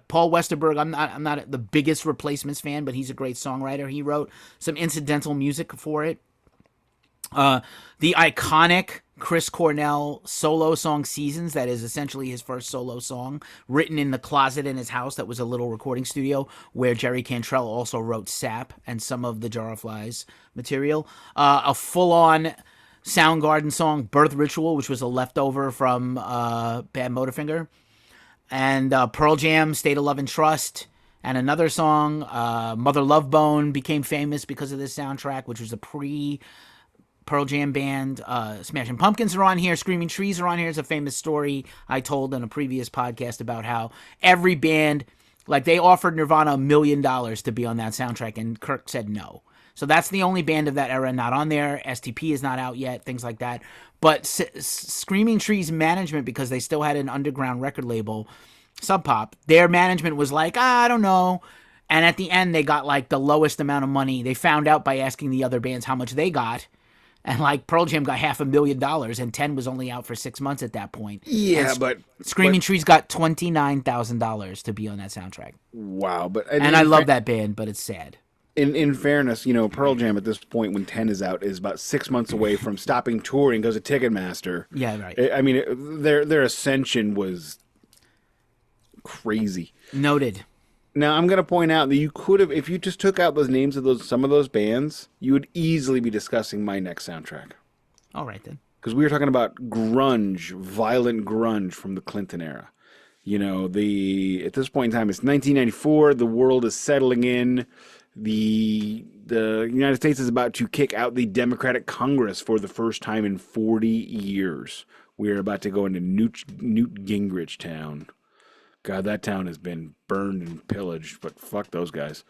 Paul Westerberg, I'm not the biggest Replacements fan, but he's a great songwriter. He wrote some incidental music for it. The iconic Chris Cornell solo song Seasons, that is essentially his first solo song, written in the closet in his house that was a little recording studio where Jerry Cantrell also wrote Sap and some of the Jar of Flies material. A full-on Soundgarden song, Birth Ritual, which was a leftover from Bad Motorfinger, and Pearl Jam, State of Love and Trust, and another song, Mother Love Bone, became famous because of this soundtrack, which was a pre-Pearl Jam band. Smashing Pumpkins are on here, Screaming Trees are on here. It's a famous story I told in a previous podcast about how every band, like, they offered Nirvana $1 million to be on that soundtrack, and Kirk said no. So that's the only band of that era not on there. STP is not out yet, things like that. But Screaming Trees management, because they still had an underground record label, Sub Pop, their management was like, I don't know. And at the end, they got like the lowest amount of money. They found out by asking the other bands how much they got. And like Pearl Jam got $500,000, and 10 was only out for 6 months at that point. Yeah, but Screaming Trees got $29,000 to be on that soundtrack. Wow, and I love that band, but it's sad. In fairness, you know, Pearl Jam at this point when 10 is out is about 6 months away from stopping touring because of Ticketmaster. Yeah, right. I mean, their ascension was crazy. Noted. Now, I'm going to point out that you could have, if you just took out those names of some of those bands, you would easily be discussing my next soundtrack. All right, then. Because we were talking about grunge, violent grunge from the Clinton era. You know, at this point in time, it's 1994. The world is settling in. The United States is about to kick out the Democratic Congress for the first time in 40 years. We are about to go into Newt Gingrich town. God, that town has been burned and pillaged, but fuck those guys.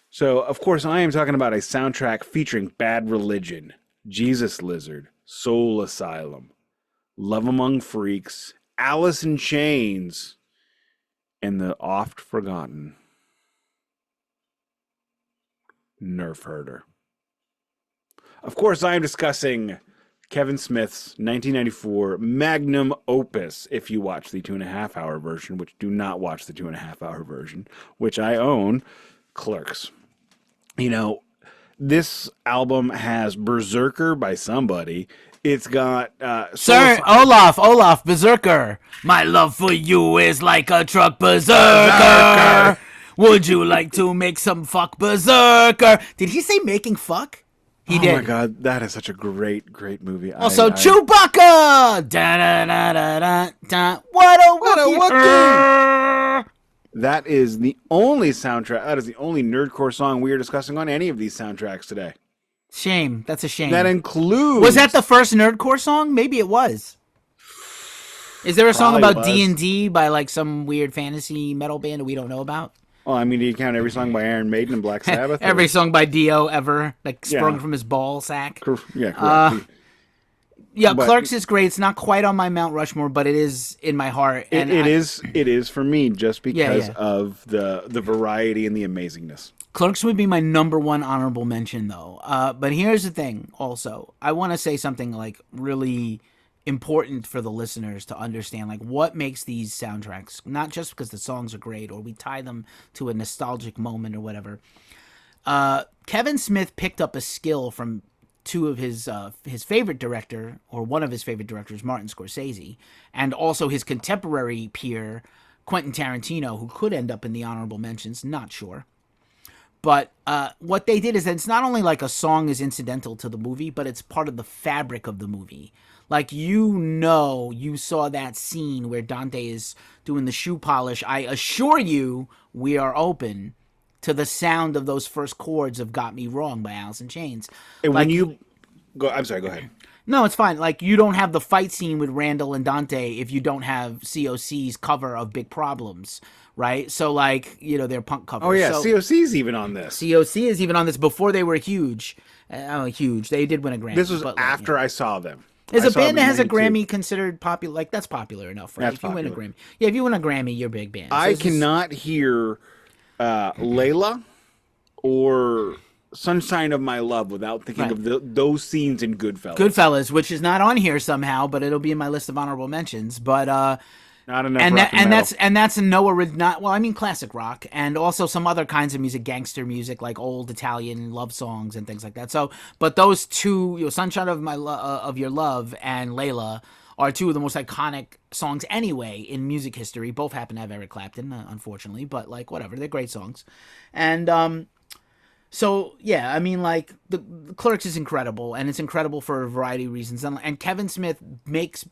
So, of course, I am talking about a soundtrack featuring Bad Religion, Jesus Lizard, Soul Asylum, Love Among Freaks, Alice in Chains and the oft forgotten Nerf Herder. Of course, I am discussing Kevin Smith's 1994 magnum opus, if you watch the 2.5-hour version, which do not watch the 2.5-hour version, which I own, Clerks. You know, this album has Berserker by somebody. It's got Sir Olaf Berserker. My love for you is like a truck berserker. Would you like to make some fuck berserker? Did he say making fuck? He did. Oh my god, that is such a great movie. Also, Chewbacca. Da da da da da da. What a Wookiee. That is the only soundtrack. That is the only nerdcore song we are discussing on any of these soundtracks today. Shame. That's a shame. That includes. Was that the first nerdcore song? Maybe it was. Is there a song about D&D by like some weird fantasy metal band that we don't know about? Well, I mean, do you count every song by Iron Maiden and Black Sabbath? Every song by Dio ever, like sprung from his ball sack. Yeah, correct. Clerks is great. It's not quite on my Mount Rushmore, but it is in my heart. And it is for me just because of the variety and the amazingness. Clerks would be my number one honorable mention, though. But here's the thing. Also, I want to say something like really important for the listeners to understand, like what makes these soundtracks, not just because the songs are great or we tie them to a nostalgic moment or whatever. Kevin Smith picked up a skill from two of his favorite director, or one of his favorite directors, Martin Scorsese, and also his contemporary peer, Quentin Tarantino, who could end up in the honorable mentions, not sure. But what they did is that it's not only like a song is incidental to the movie, but it's part of the fabric of the movie. Like, you saw that scene where Dante is doing the shoe polish. I assure you, we are open to the sound of those first chords of Got Me Wrong by Alice in Chains. And like, when you go, I'm sorry, go ahead. No, it's fine. Like, you don't have the fight scene with Randall and Dante if you don't have COC's cover of Big Problems, right? So, like, their punk covers. Oh, yeah, so, COC's even on this. COC is even on this before they were huge. Huge. They did win a Grammy. This was after I saw them. Is a band that has a Grammy considered popular? Like, that's popular enough, right? That's if you popular. win a Grammy. Yeah, if you win a Grammy, you're a big band. So I cannot hear Layla or Sunshine of My Love without thinking of those scenes in Goodfellas. Goodfellas, which is not on here somehow, but it'll be in my list of honorable mentions. But not enough that's no original. Well, I mean classic rock, and also some other kinds of music, gangster music, like old Italian love songs and things like that. So, but those two, Sunshine of of Your Love and Layla, are two of the most iconic songs anyway in music history. Both happen to have Eric Clapton, unfortunately, but like whatever, they're great songs. And so yeah, I mean, like the Clerks is incredible, and it's incredible for a variety of reasons. And Kevin Smith makes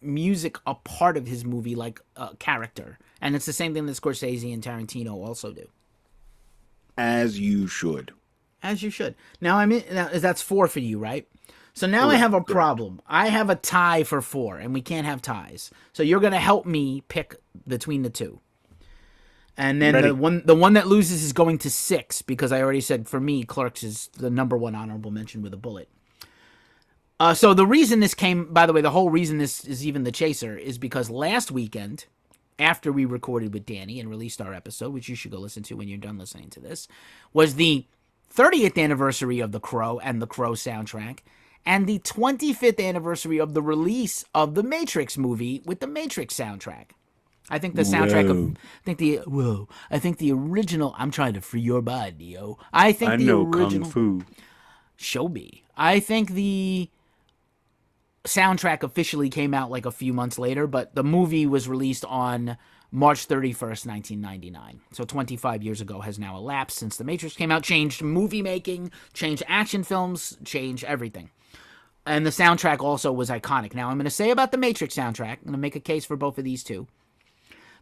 music a part of his movie, like a character, and it's the same thing that Scorsese and Tarantino also do. As you should. Now that's 4 for you, right? So now I have a problem. I have a tie for 4, and we can't have ties. So you're going to help me pick between the two. And then the one that loses is going to 6, because I already said for me, Clerks is the number one honorable mention with a bullet. So the reason this came, by the way, the whole reason this is even the chaser is because last weekend, after we recorded with Danny and released our episode, which you should go listen to when you're done listening to this, was the 30th anniversary of The Crow and The Crow soundtrack, and the 25th anniversary of the release of the Matrix movie with the Matrix soundtrack. I think the soundtrack I think the original, I'm trying to free your body, yo. I know original, Kung Fu. Show me. I think the soundtrack officially came out like a few months later, but the movie was released on March 31st, 1999. So 25 years ago has now elapsed since The Matrix came out, changed movie making, changed action films, changed everything. And the soundtrack also was iconic. Now, I'm going to say about the Matrix soundtrack, I'm going to make a case for both of these two.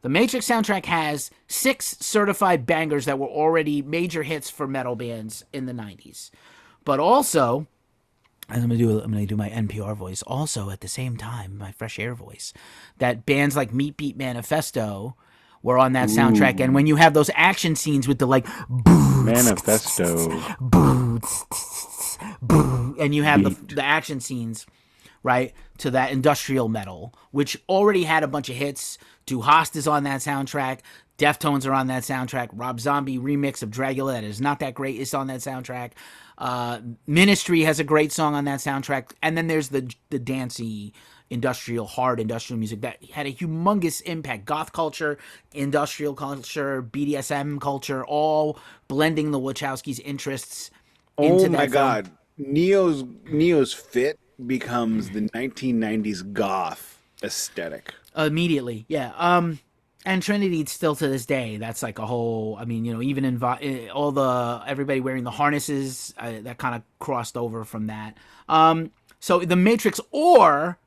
The Matrix soundtrack has 6 certified bangers that were already major hits for metal bands in the 90s. But also, I'm going to do my NPR voice, also at the same time, my Fresh Air voice, that bands like Meat Beat Manifesto were on that soundtrack. And when you have those action scenes with the like, Manifesto, and you have the action scenes, right? to that industrial metal, which already had a bunch of hits. Du Hast is on that soundtrack. Deftones are on that soundtrack. Rob Zombie remix of Dragula that is not that great is on that soundtrack. Ministry has a great song on that soundtrack. And then there's the dancey hard industrial music that had a humongous impact. Goth culture, industrial culture, BDSM culture, all blending the Wachowskis' interests into that film. Oh my God. Neo's fit becomes the 1990s goth aesthetic. Immediately, yeah. And Trinity still to this day, that's like a whole, I mean, even in all the, everybody wearing the harnesses, that kind of crossed over from that. So the Matrix or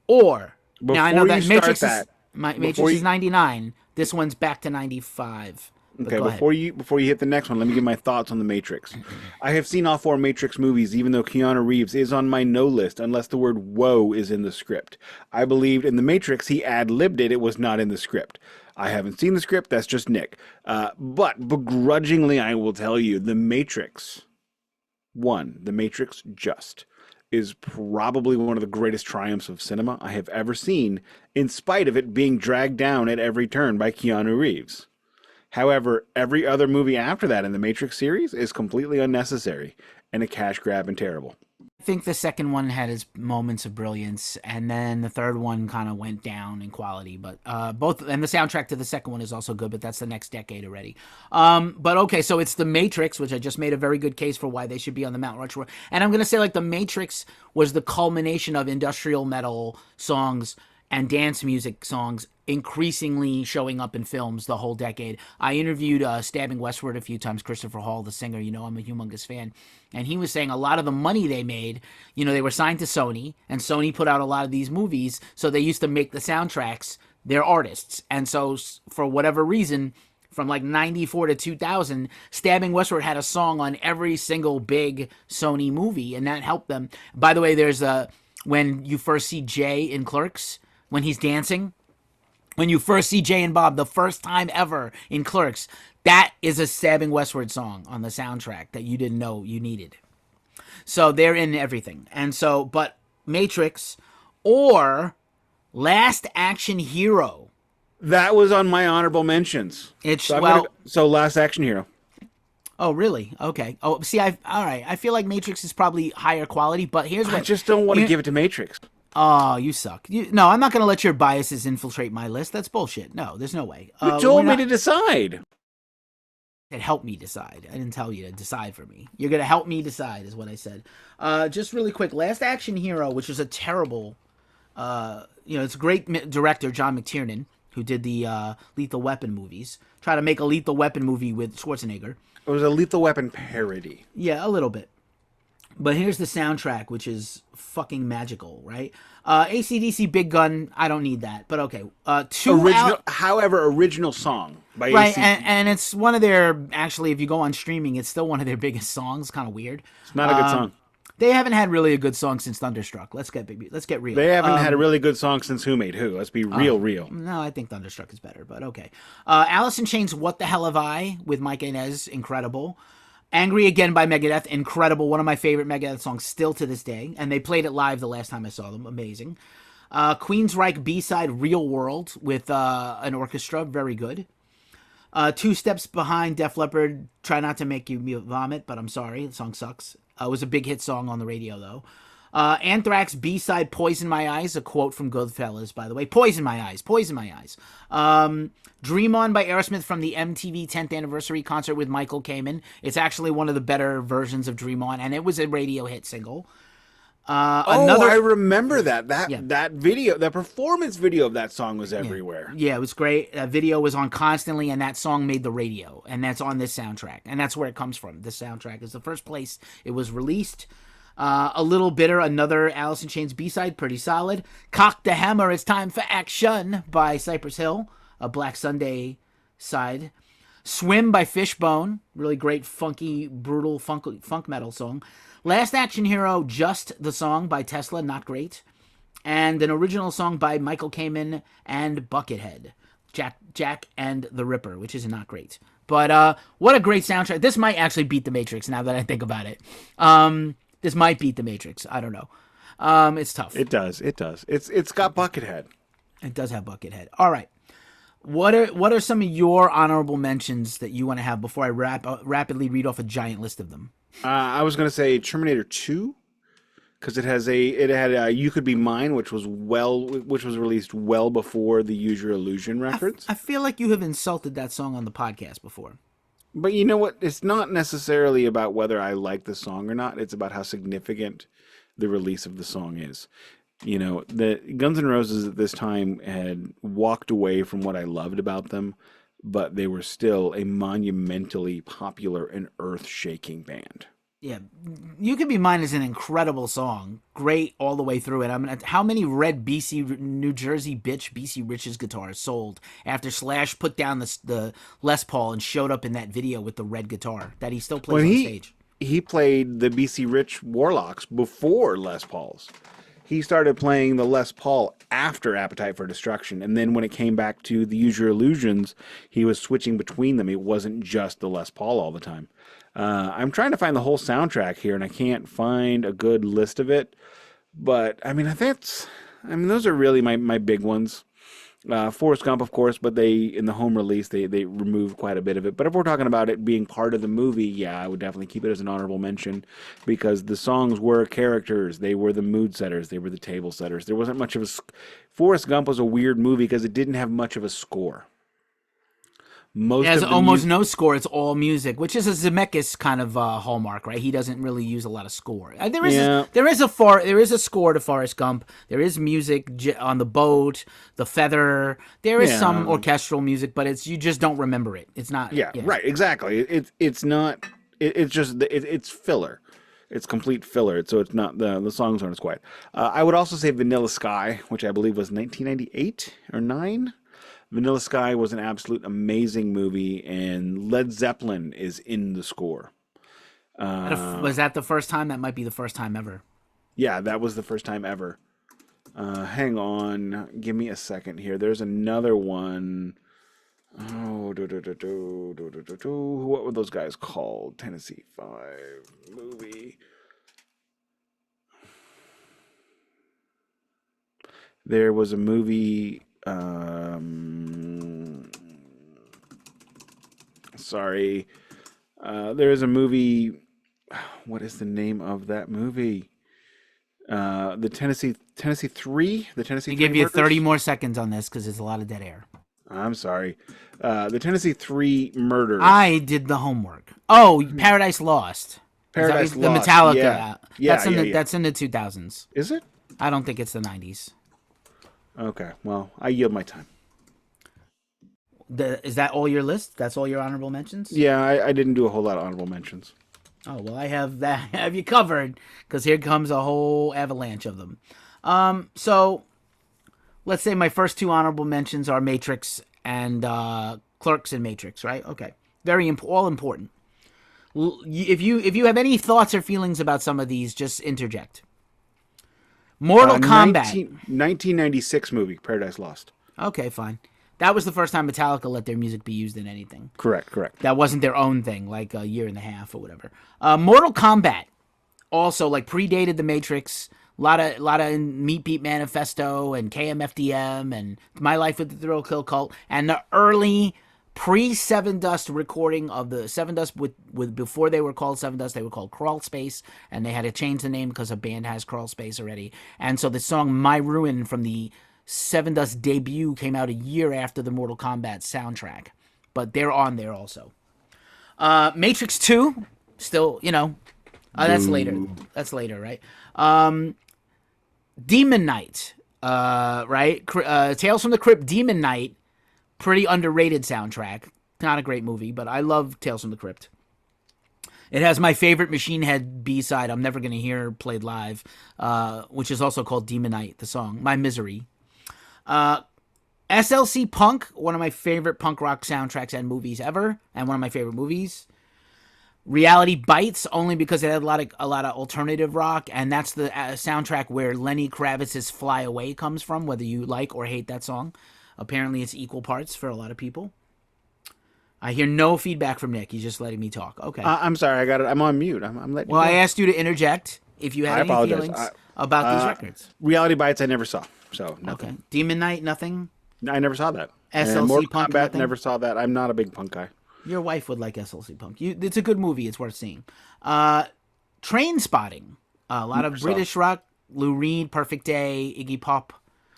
now I know that Matrix is 99. This one's back to 95. Okay, before you hit the next one, let me give my thoughts on the Matrix. I have seen all 4 Matrix movies, even though Keanu Reeves is on my no list, unless the word "whoa" is in the script. I believed in the Matrix he ad-libbed it; it was not in the script. I haven't seen the script. That's just Nick. But begrudgingly, I will tell you, the Matrix The Matrix is probably one of the greatest triumphs of cinema I have ever seen, in spite of it being dragged down at every turn by Keanu Reeves. However, every other movie after that in the Matrix series is completely unnecessary and a cash grab and terrible. I think the second one had its moments of brilliance, and then the third one kind of went down in quality. But both, and the soundtrack to the second one is also good, but that's the next decade already. But okay, so it's the Matrix, which I just made a very good case for why they should be on the Mount Rushmore. And I'm gonna say like the Matrix was the culmination of industrial metal songs and dance music songs increasingly showing up in films the whole decade. I interviewed Stabbing Westward a few times, Christopher Hall, the singer, I'm a humongous fan, and he was saying a lot of the money they made, they were signed to Sony, and Sony put out a lot of these movies, so they used to make the soundtracks their artists, and so for whatever reason, from like 94 to 2000, Stabbing Westward had a song on every single big Sony movie, and that helped them. By the way, there's when you first see Jay in Clerks, when he's dancing, when you first see Jay and Bob, the first time ever in Clerks, that is a Stabbing Westward song on the soundtrack that you didn't know you needed. So they're in everything. And so, but Matrix or Last Action Hero. That was on my honorable mentions. So Last Action Hero. Oh, really? Okay. Oh, see, all right. I feel like Matrix is probably higher quality, but here's what... I just don't want to give it to Matrix. Oh, you suck. No, I'm not going to let your biases infiltrate my list. That's bullshit. No, there's no way. You told me to decide. It helped me decide. I didn't tell you to decide for me. You're going to help me decide is what I said. Just really quick, Last Action Hero, which was a terrible... it's a great director, John McTiernan, who did the Lethal Weapon movies. Try to make a Lethal Weapon movie with Schwarzenegger. It was a Lethal Weapon parody. Yeah, a little bit. But here's the soundtrack, which is fucking magical, right? AC/DC Big Gun, I don't need that, but okay. Original song by right, AC/DC. And it's one of their, actually, if you go on streaming, it's still one of their biggest songs. Kind of weird. It's not a good song. They haven't had really a good song since Thunderstruck. Let's get real. They haven't had a really good song since Who Made Who. Let's be real. No, I think Thunderstruck is better, but okay. Alice in Chains' What the Hell Have I with Mike Inez, incredible. Angry Again by Megadeth, incredible. One of my favorite Megadeth songs still to this day. And they played it live the last time I saw them. Amazing. Queensryche B-side Real World with an orchestra. Very good. Two Steps Behind Def Leppard, Try Not to Make You Vomit, but I'm sorry. The song sucks. It was a big hit song on the radio, though. Anthrax B-side Poison My Eyes, a quote from Goodfellas, by the way. Poison My Eyes, poison my eyes. Dream On by Aerosmith from the MTV 10th anniversary concert with Michael Kamen. It's actually one of the better versions of Dream On, and it was a radio hit single. I remember that. That video, that performance video of that song was everywhere. Yeah, it was great. That video was on constantly, and that song made the radio, and that's on this soundtrack, and that's where it comes from. This soundtrack is the first place it was released. A Little Bitter, another Alice in Chains B-side, pretty solid. Cock the Hammer, It's Time for Action by Cypress Hill, a Black Sunday side. Swim by Fishbone, really great, funky, brutal funk metal song. Last Action Hero, Just the Song by Tesla, not great. And an original song by Michael Kamen and Buckethead, Jack and the Ripper, which is not great. But what a great soundtrack. This might actually beat The Matrix now that I think about it. This might beat The Matrix. I don't know. It's tough. It does. It's got Buckethead. It does have Buckethead. All right. What are some of your honorable mentions that you want to have before I rapidly read off a giant list of them? I was going to say Terminator 2 because it had You Could Be Mine, which was released well before the Use Your Illusion records. I feel like you have insulted that song on the podcast before. But you know what? It's not necessarily about whether I like the song or not. It's about how significant the release of the song is. You know, the Guns N' Roses at this time had walked away from what I loved about them, but they were still a monumentally popular and earth-shaking band. Yeah, You Could Be Mine is an incredible song. Great all the way through it. I mean, how many red BC New Jersey bitch BC Rich's guitars sold after Slash put down the Les Paul and showed up in that video with the red guitar that he still plays on stage? He played the BC Rich Warlocks before Les Pauls. He started playing the Les Paul after Appetite for Destruction, and then when it came back to the Use Your Illusions, he was switching between them. It wasn't just the Les Paul all the time. I'm trying to find the whole soundtrack here, and I can't find a good list of it. But I mean, those are really my big ones. Forrest Gump, of course, but in the home release they removed quite a bit of it. But if we're talking about it being part of the movie, yeah, I would definitely keep it as an honorable mention because the songs were characters, they were the mood setters, they were the table setters. There wasn't much of a Forrest Gump was a weird movie because it didn't have much of a score. It has almost no score. It's all music, which is a Zemeckis kind of hallmark, right? He doesn't really use a lot of score. There is a score to Forrest Gump. There is music on the boat, the feather. There is some orchestral music, but you just don't remember it. It's not. Yeah, right. Exactly. It's not. It's just it's filler. It's complete filler. So it's not the songs aren't as quiet. I would also say Vanilla Sky, which I believe was 1998 or 9. Vanilla Sky was an absolute amazing movie, and Led Zeppelin is in the score. Was that the first time? That might be the first time ever. Yeah, that was the first time ever. Hang on. Give me a second here. There's another one. Oh, what were those guys called? Tennessee 5 movie. There was a movie... sorry. There is a movie. What is the name of that movie? The Tennessee 3. The Tennessee. I give you 30 more seconds on this because there's a lot of dead air. I'm sorry. The Tennessee 3 murders. I did the homework. Oh, Paradise Lost. Paradise Lost. The Metallica. Yeah. That's in the 2000s. Is it? I don't think it's the 90s. Okay. Well, I yield my time. Is that all your list? That's all your honorable mentions? Yeah, I didn't do a whole lot of honorable mentions. Oh, well, I have you covered because here comes a whole avalanche of them. So let's say my first two honorable mentions are Matrix and Clerks and Matrix, right? Okay. all important. If you have any thoughts or feelings about some of these, just interject. Mortal Kombat. 1996 movie, Paradise Lost. Okay, fine. That was the first time Metallica let their music be used in anything. Correct. That wasn't their own thing, like a year and a half or whatever. Mortal Kombat also like predated the Matrix. A lot of Meat Beat Manifesto and KMFDM and My Life with the Thrill Kill Cult and the early pre-Seven Dust recording of the Seven Dust with before they were called Seven Dust, they were called Crawl Space, and they had to change the name because a band has Crawl Space already. And so the song My Ruin from the Seven Dust debut came out a year after the Mortal Kombat soundtrack, but they're on there also. Matrix 2, still, that's later. That's later, right? Demon Knight, right? Tales from the Crypt, Demon Knight, pretty underrated soundtrack. Not a great movie, but I love Tales from the Crypt. It has my favorite Machine Head B-side I'm never going to hear played live, which is also called Demon Knight, the song, My Misery. SLC Punk, one of my favorite punk rock soundtracks and movies ever, and one of my favorite movies. Reality Bites, only because it had a lot of alternative rock, and that's the soundtrack where Lenny Kravitz's Fly Away comes from, whether you like or hate that song. Apparently it's equal parts for a lot of people. I hear no feedback from Nick. He's just letting me talk. Okay. I'm sorry. I got it. I'm on mute. I'm letting. Well, I asked you to interject, if you had I any apologize. feelings about these records. Reality Bites I never saw, so nothing. Okay. Demon Knight, nothing? I never saw that. SLC and Mortal Punk, Kombat, nothing? never saw that. I'm not a big punk guy. Your wife would like SLC Punk. It's a good movie. It's worth seeing. Trainspotting. A lot of British rock. Lou Reed, Perfect Day, Iggy Pop.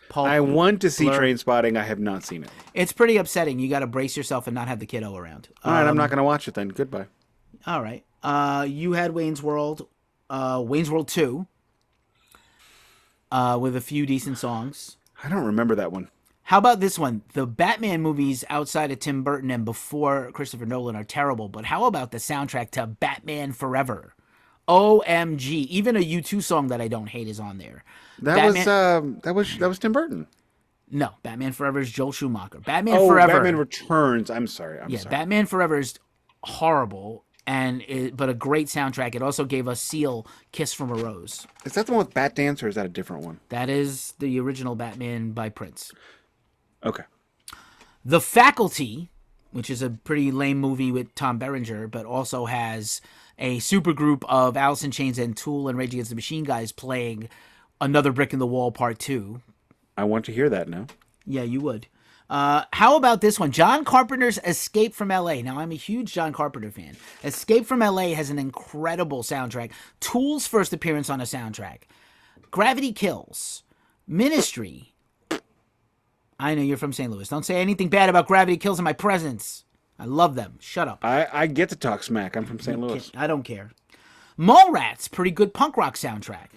Pulp, I want to see Blur. Trainspotting. I have not seen it. It's pretty upsetting. You got to brace yourself and not have the kiddo around. All right, I'm not going to watch it then. Goodbye. All right. You had Wayne's World 2, with a few decent songs. I don't remember that one. How about this one? The Batman movies outside of Tim Burton and before Christopher Nolan are terrible, but how about the soundtrack to Batman Forever? OMG. Even a U2 song that I don't hate is on there. That was Tim Burton. No, Batman Forever is Joel Schumacher. Batman Forever. Batman Returns. I'm sorry. I'm sorry. Batman Forever is horrible, but a great soundtrack. It also gave us Seal, Kiss from a Rose. Is that the one with Bat Dance, or is that a different one? That is the original Batman by Prince. Okay. The Faculty, which is a pretty lame movie with Tom Berenger, but also has a supergroup of Alice in Chains and Tool and Rage Against the Machine guys playing Another Brick in the Wall Part 2. I want to hear that now. Yeah, you would. How about this one? John Carpenter's Escape from L.A. Now, I'm a huge John Carpenter fan. Escape from L.A. has an incredible soundtrack. Tool's first appearance on a soundtrack. Gravity Kills. Ministry. I know you're from St. Louis. Don't say anything bad about Gravity Kills in my presence. I love them. Shut up. I get to talk smack. I'm from St. Louis. I don't care. Mallrats, pretty good punk rock soundtrack.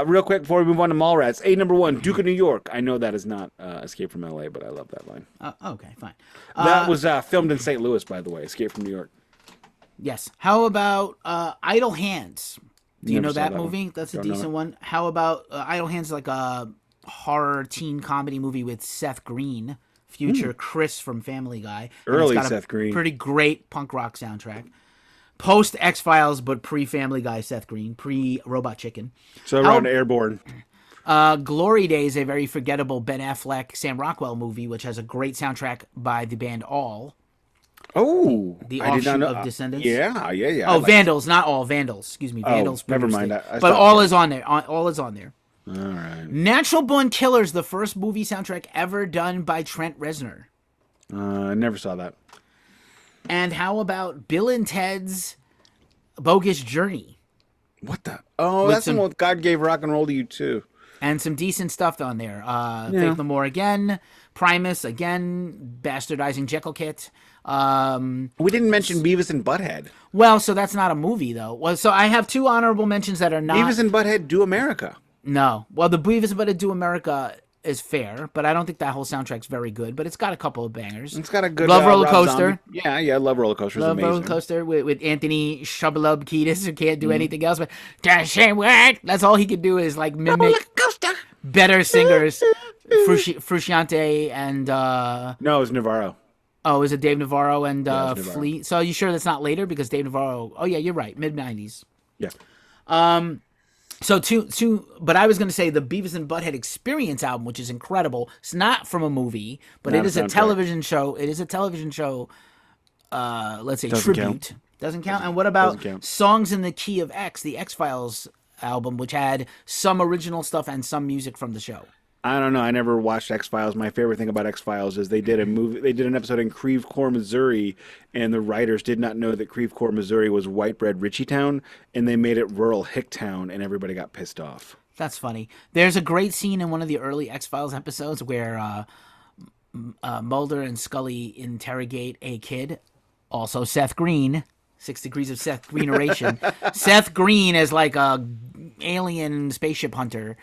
Real quick before we move on to Mallrats, number 1, Duke of New York. I know that is not Escape from L.A., but I love that line. Okay, fine. That was filmed in St. Louis, by the way. Escape from New York. Yes. How about Idle Hands? Do you Never know saw that that movie? one. That's a Don't know decent it. one. How about Idle Hands, like a horror teen comedy movie with Seth Green, future Chris from Family Guy. And Early it's got Seth Green. Pretty great punk rock soundtrack. Post X-Files, but pre-Family Guy Seth Green, pre-Robot Chicken. So around Airborne. Glory Days, a very forgettable Ben Affleck, Sam Rockwell movie, which has a great soundtrack by the band All. Oh, The I did not offshoot know. of Descendants. Yeah. Oh, Vandals, not All. Vandals. Excuse me. Vandals. never produced mind. it. I But stopped All there. is on there. All is on there. All right. Natural Born Killers, the first movie soundtrack ever done by Trent Reznor. I never saw that. And how about Bill and Ted's Bogus Journey? What the? Oh, With that's the one with God Gave Rock and Roll to You, too. And some decent stuff on there. Faith No More again. Primus again. Bastardizing Jekyll Kit. We didn't mention Beavis and Butthead. Well, so that's not a movie, though. Well, so I have 2 honorable mentions that are not. Beavis and Butthead Do America. No. Well, the Beavis and Butthead Do America is fair, but I don't think that whole soundtrack's very good. But it's got a couple of bangers. It's got a good Love Roller Rob Coaster. Zombie. Yeah, Love Roller Coaster is Love amazing. Roller Coaster with Anthony Shabalub Kiedis, who can't do anything else but that's all he can do is like mimic better singers. Frusciante and No, it was Navarro. is it Dave Navarro and it was Navarro. Flea? So are you sure that's not later? Because Dave Navarro. Oh yeah, you're right. Mid-90s. Yeah. So but I was going to say the Beavis and Butthead Experience album, which is incredible. It's not from a movie, but Not it a is a soundtrack. television show. It is a television show. Let's say Doesn't tribute. count. Doesn't count. And what about Doesn't count. Songs in the Key of X, the X-Files album, which had some original stuff and some music from the show? I don't know. I never watched X-Files. My favorite thing about X-Files is they did an episode in Creve Coeur, Missouri, and the writers did not know that Creve Coeur, Missouri was white bread Ritchie-town, and they made it rural Hicktown, and everybody got pissed off. That's funny. There's a great scene in one of the early X-Files episodes where Mulder and Scully interrogate a kid, also Seth Green, 6 Degrees of Seth Greeneration. Seth Green is like a alien spaceship hunter.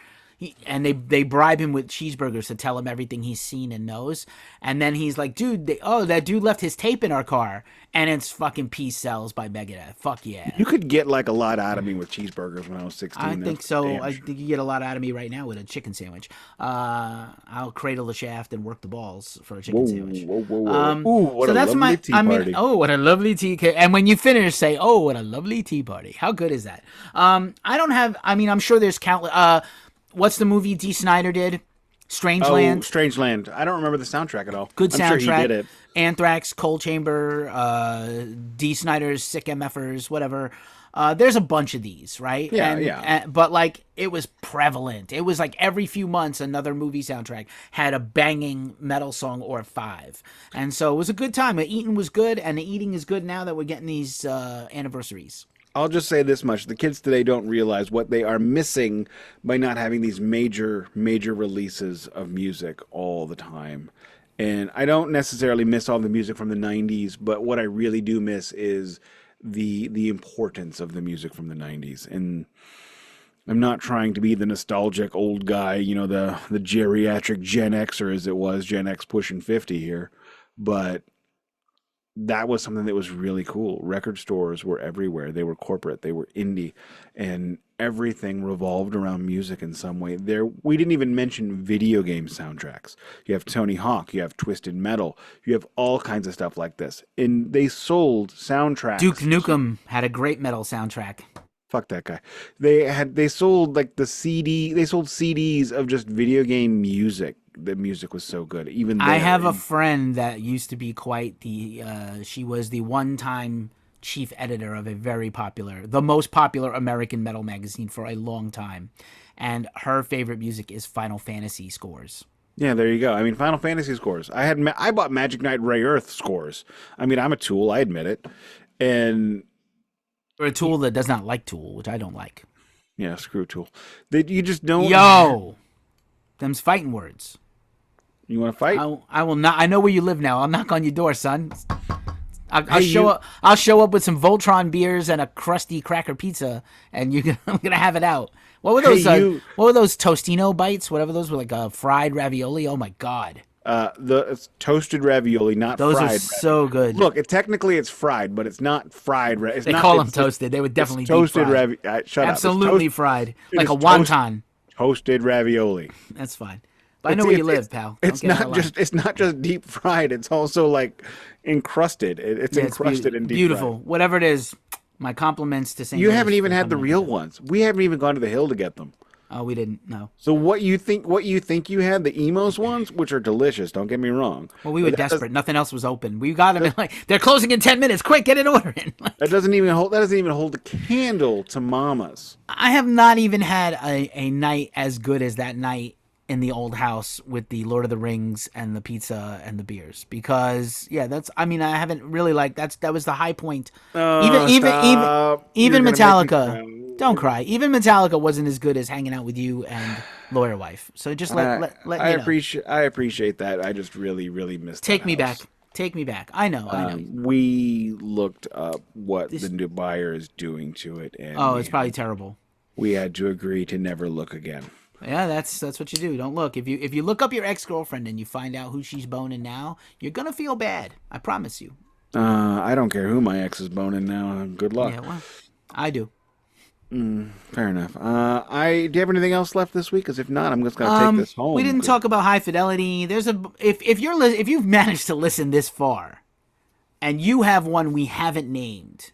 And they bribe him with cheeseburgers to tell him everything he's seen and knows. And then he's like, dude, that dude left his tape in our car. And it's fucking Peace Sells by Megadeth. Fuck yeah. You could get like a lot out of me with cheeseburgers when I was 16. I think so. Damn I sure. think you get a lot out of me right now with a chicken sandwich. I'll cradle the shaft and work the balls for a chicken sandwich. Whoa. Ooh, what So a that's lovely tea party. oh, what a lovely tea. And when you finish, say, oh, what a lovely tea party. How good is that? I'm sure there's countless. What's the movie Dee Snider did? Strangeland. Strangeland. I don't remember the soundtrack at all. Good I'm soundtrack. sure he did it. Anthrax, Cold Chamber, D. Snyder's Sick MFers, whatever. There's a bunch of these, right? Yeah. But like, it was prevalent. It was like every few months, another movie soundtrack had a banging metal song or five, and so it was a good time. The eating was good, and the eating is good now that we're getting these anniversaries. I'll just say this much. The kids today don't realize what they are missing by not having these major releases of music all the time. And I don't necessarily miss all the music from the 90s, but what I really do miss is the importance of the music from the 90s. And I'm not trying to be the nostalgic old guy, the geriatric Gen Xer as it was, Gen X pushing 50 here. But that was something that was really cool. Record stores were everywhere. They were corporate, they were indie, and everything revolved around music in some way. We didn't even mention video game soundtracks. You have Tony Hawk, you have Twisted Metal, you have all kinds of stuff like this. And they sold soundtracks. Duke Nukem had a great metal soundtrack. Fuck that guy. They sold like they sold CDs of just video game music. The music was so good. Even I have a friend that used to be quite she was the one-time chief editor of the most popular American metal magazine for a long time. And her favorite music is Final Fantasy scores. Yeah, there you go. I mean, Final Fantasy scores. I bought Magic Knight Ray Earth scores. I mean, I'm a Tool, I admit it. And or a Tool that does not like Tool, which I don't like. Yeah, screw Tool. You just don't. Yo, them's fighting words. You want to fight? I will not. I know where you live now. I'll knock on your door, son. I'll show up. I'll show up with some Voltron beers and a crusty cracker pizza, and I'm gonna have it out. What were those? What were those Tostino bites? Whatever those were, like fried ravioli. Oh my god. It's toasted ravioli, not those fried. Those are so good. Look, technically it's fried, but it's not fried. They call them toasted. They would definitely be toasted ravioli. Shut Absolutely fried, like a wonton. Toasted ravioli. That's fine. But I know where you live, pal. It's not just deep fried. It's also like encrusted. It's encrusted in deep beautiful. fried. Whatever it is, my compliments to St. You haven't even had the real ones. We haven't even gone to the hill to get them. Oh, we didn't. No. So what you think you had, the Emos ones, which are delicious, don't get me wrong. Well, we were desperate. Nothing else was open. We got them like, they're closing in 10 minutes. Quick, get an order in. That doesn't even hold a candle to Mama's. I have not even had a night as good as that night in the old house with the Lord of the Rings and the pizza and the beers, because I haven't really that was the high point. Even Metallica, don't cry. Even Metallica wasn't as good as hanging out with you and Lawyer Wife. So just let me know. I appreciate that. I just really missed. Take me back. Take me back. I know. We looked up what the new buyer is doing to it, and it's probably terrible. We had to agree to never look again. Yeah, that's what you do. Don't look. If you look up your ex-girlfriend and you find out who she's boning now, you're gonna feel bad. I promise you. I don't care who my ex is boning now. Good luck. Yeah, well, I do. Fair enough. Do you have anything else left this week? Because if not, I'm just gonna take this home. We didn't talk about High Fidelity. There's if you've managed to listen this far, and you have one we haven't named.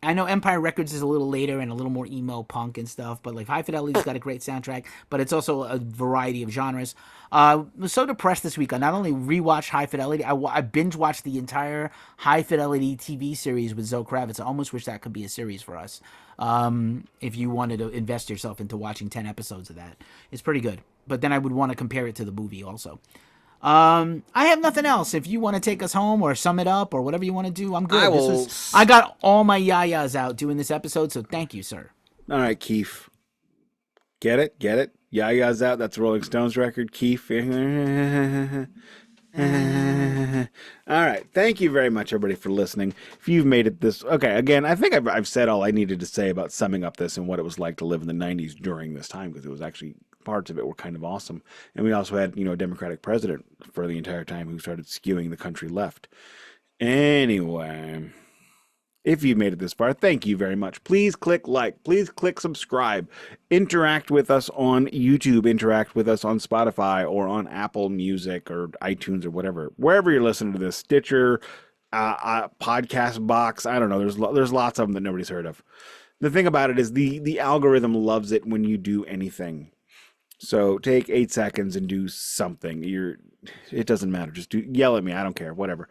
I know Empire Records is a little later and a little more emo punk and stuff, but like High Fidelity's got a great soundtrack, but it's also a variety of genres. I was so depressed this week. I not only rewatched High Fidelity, I binge watched the entire High Fidelity TV series with Zoe Kravitz. I almost wish that could be a series for us. If you wanted to invest yourself into watching 10 episodes of that, it's pretty good. But then I would want to compare it to the movie also. I have nothing else. If you want to take us home or sum it up or whatever you want to do, I'm good. I got all my yayas out doing this episode, so thank you, sir. All right, Keef. Get it? Yaya's out. That's a Rolling Stones record. Keef. All right. Thank you very much, everybody, for listening. If you've made it this... Okay, again, I think I've said all I needed to say about summing up this and what it was like to live in the 90s during this time, because it was actually... parts of it were kind of awesome. And we also had, a Democratic president for the entire time who started skewing the country left. Anyway, if you've made it this far, thank you very much. Please click like. Please click subscribe. Interact with us on YouTube. Interact with us on Spotify or on Apple Music or iTunes or whatever. Wherever you're listening to this, Stitcher, Podcast Box. I don't know. There's lots of them that nobody's heard of. The thing about it is the algorithm loves it when you do anything So take 8 seconds and do something. It doesn't matter. Just yell at me. I don't care. Whatever.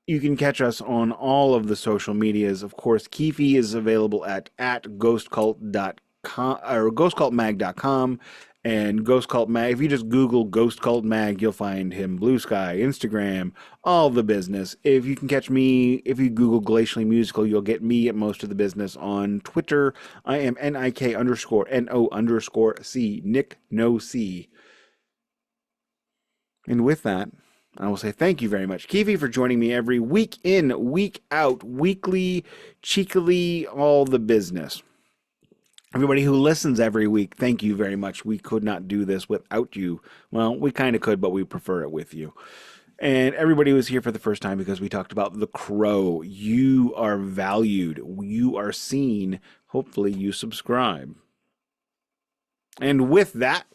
You can catch us on all of the social medias. Of course, Keefy is available at ghostcult.com or ghostcultmag.com and Ghost Cult Mag. If you just Google Ghost Cult Mag, you'll find him. Blue Sky, Instagram, all the business. If you can catch me, if you Google Glacially Musical, you'll get me at most of the business. On Twitter, I am NIK_NO_C, Nick No C. And with that, I will say thank you very much, Keefy, for joining me every week in, week out, weekly, cheekily, all the business. Everybody who listens every week, thank you very much. We could not do this without you. Well, we kind of could, but we prefer it with you. And everybody who was here for the first time because we talked about The Crow. You are valued. You are seen. Hopefully you subscribe. And with that,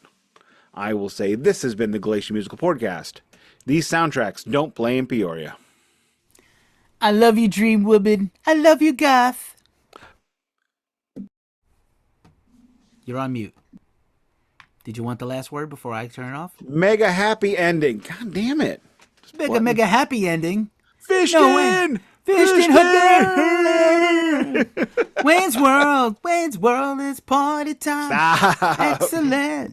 I will say this has been the Glacially Musical Podcast. These soundtracks don't play in Peoria. I love you, Dream Woman. I love you, Goth. You're on mute. Did you want the last word before I turn it off? Mega happy ending. God damn it. Mega happy ending. Fished No, in! Fished in! Wayne's World is party time. Stop. Excellent.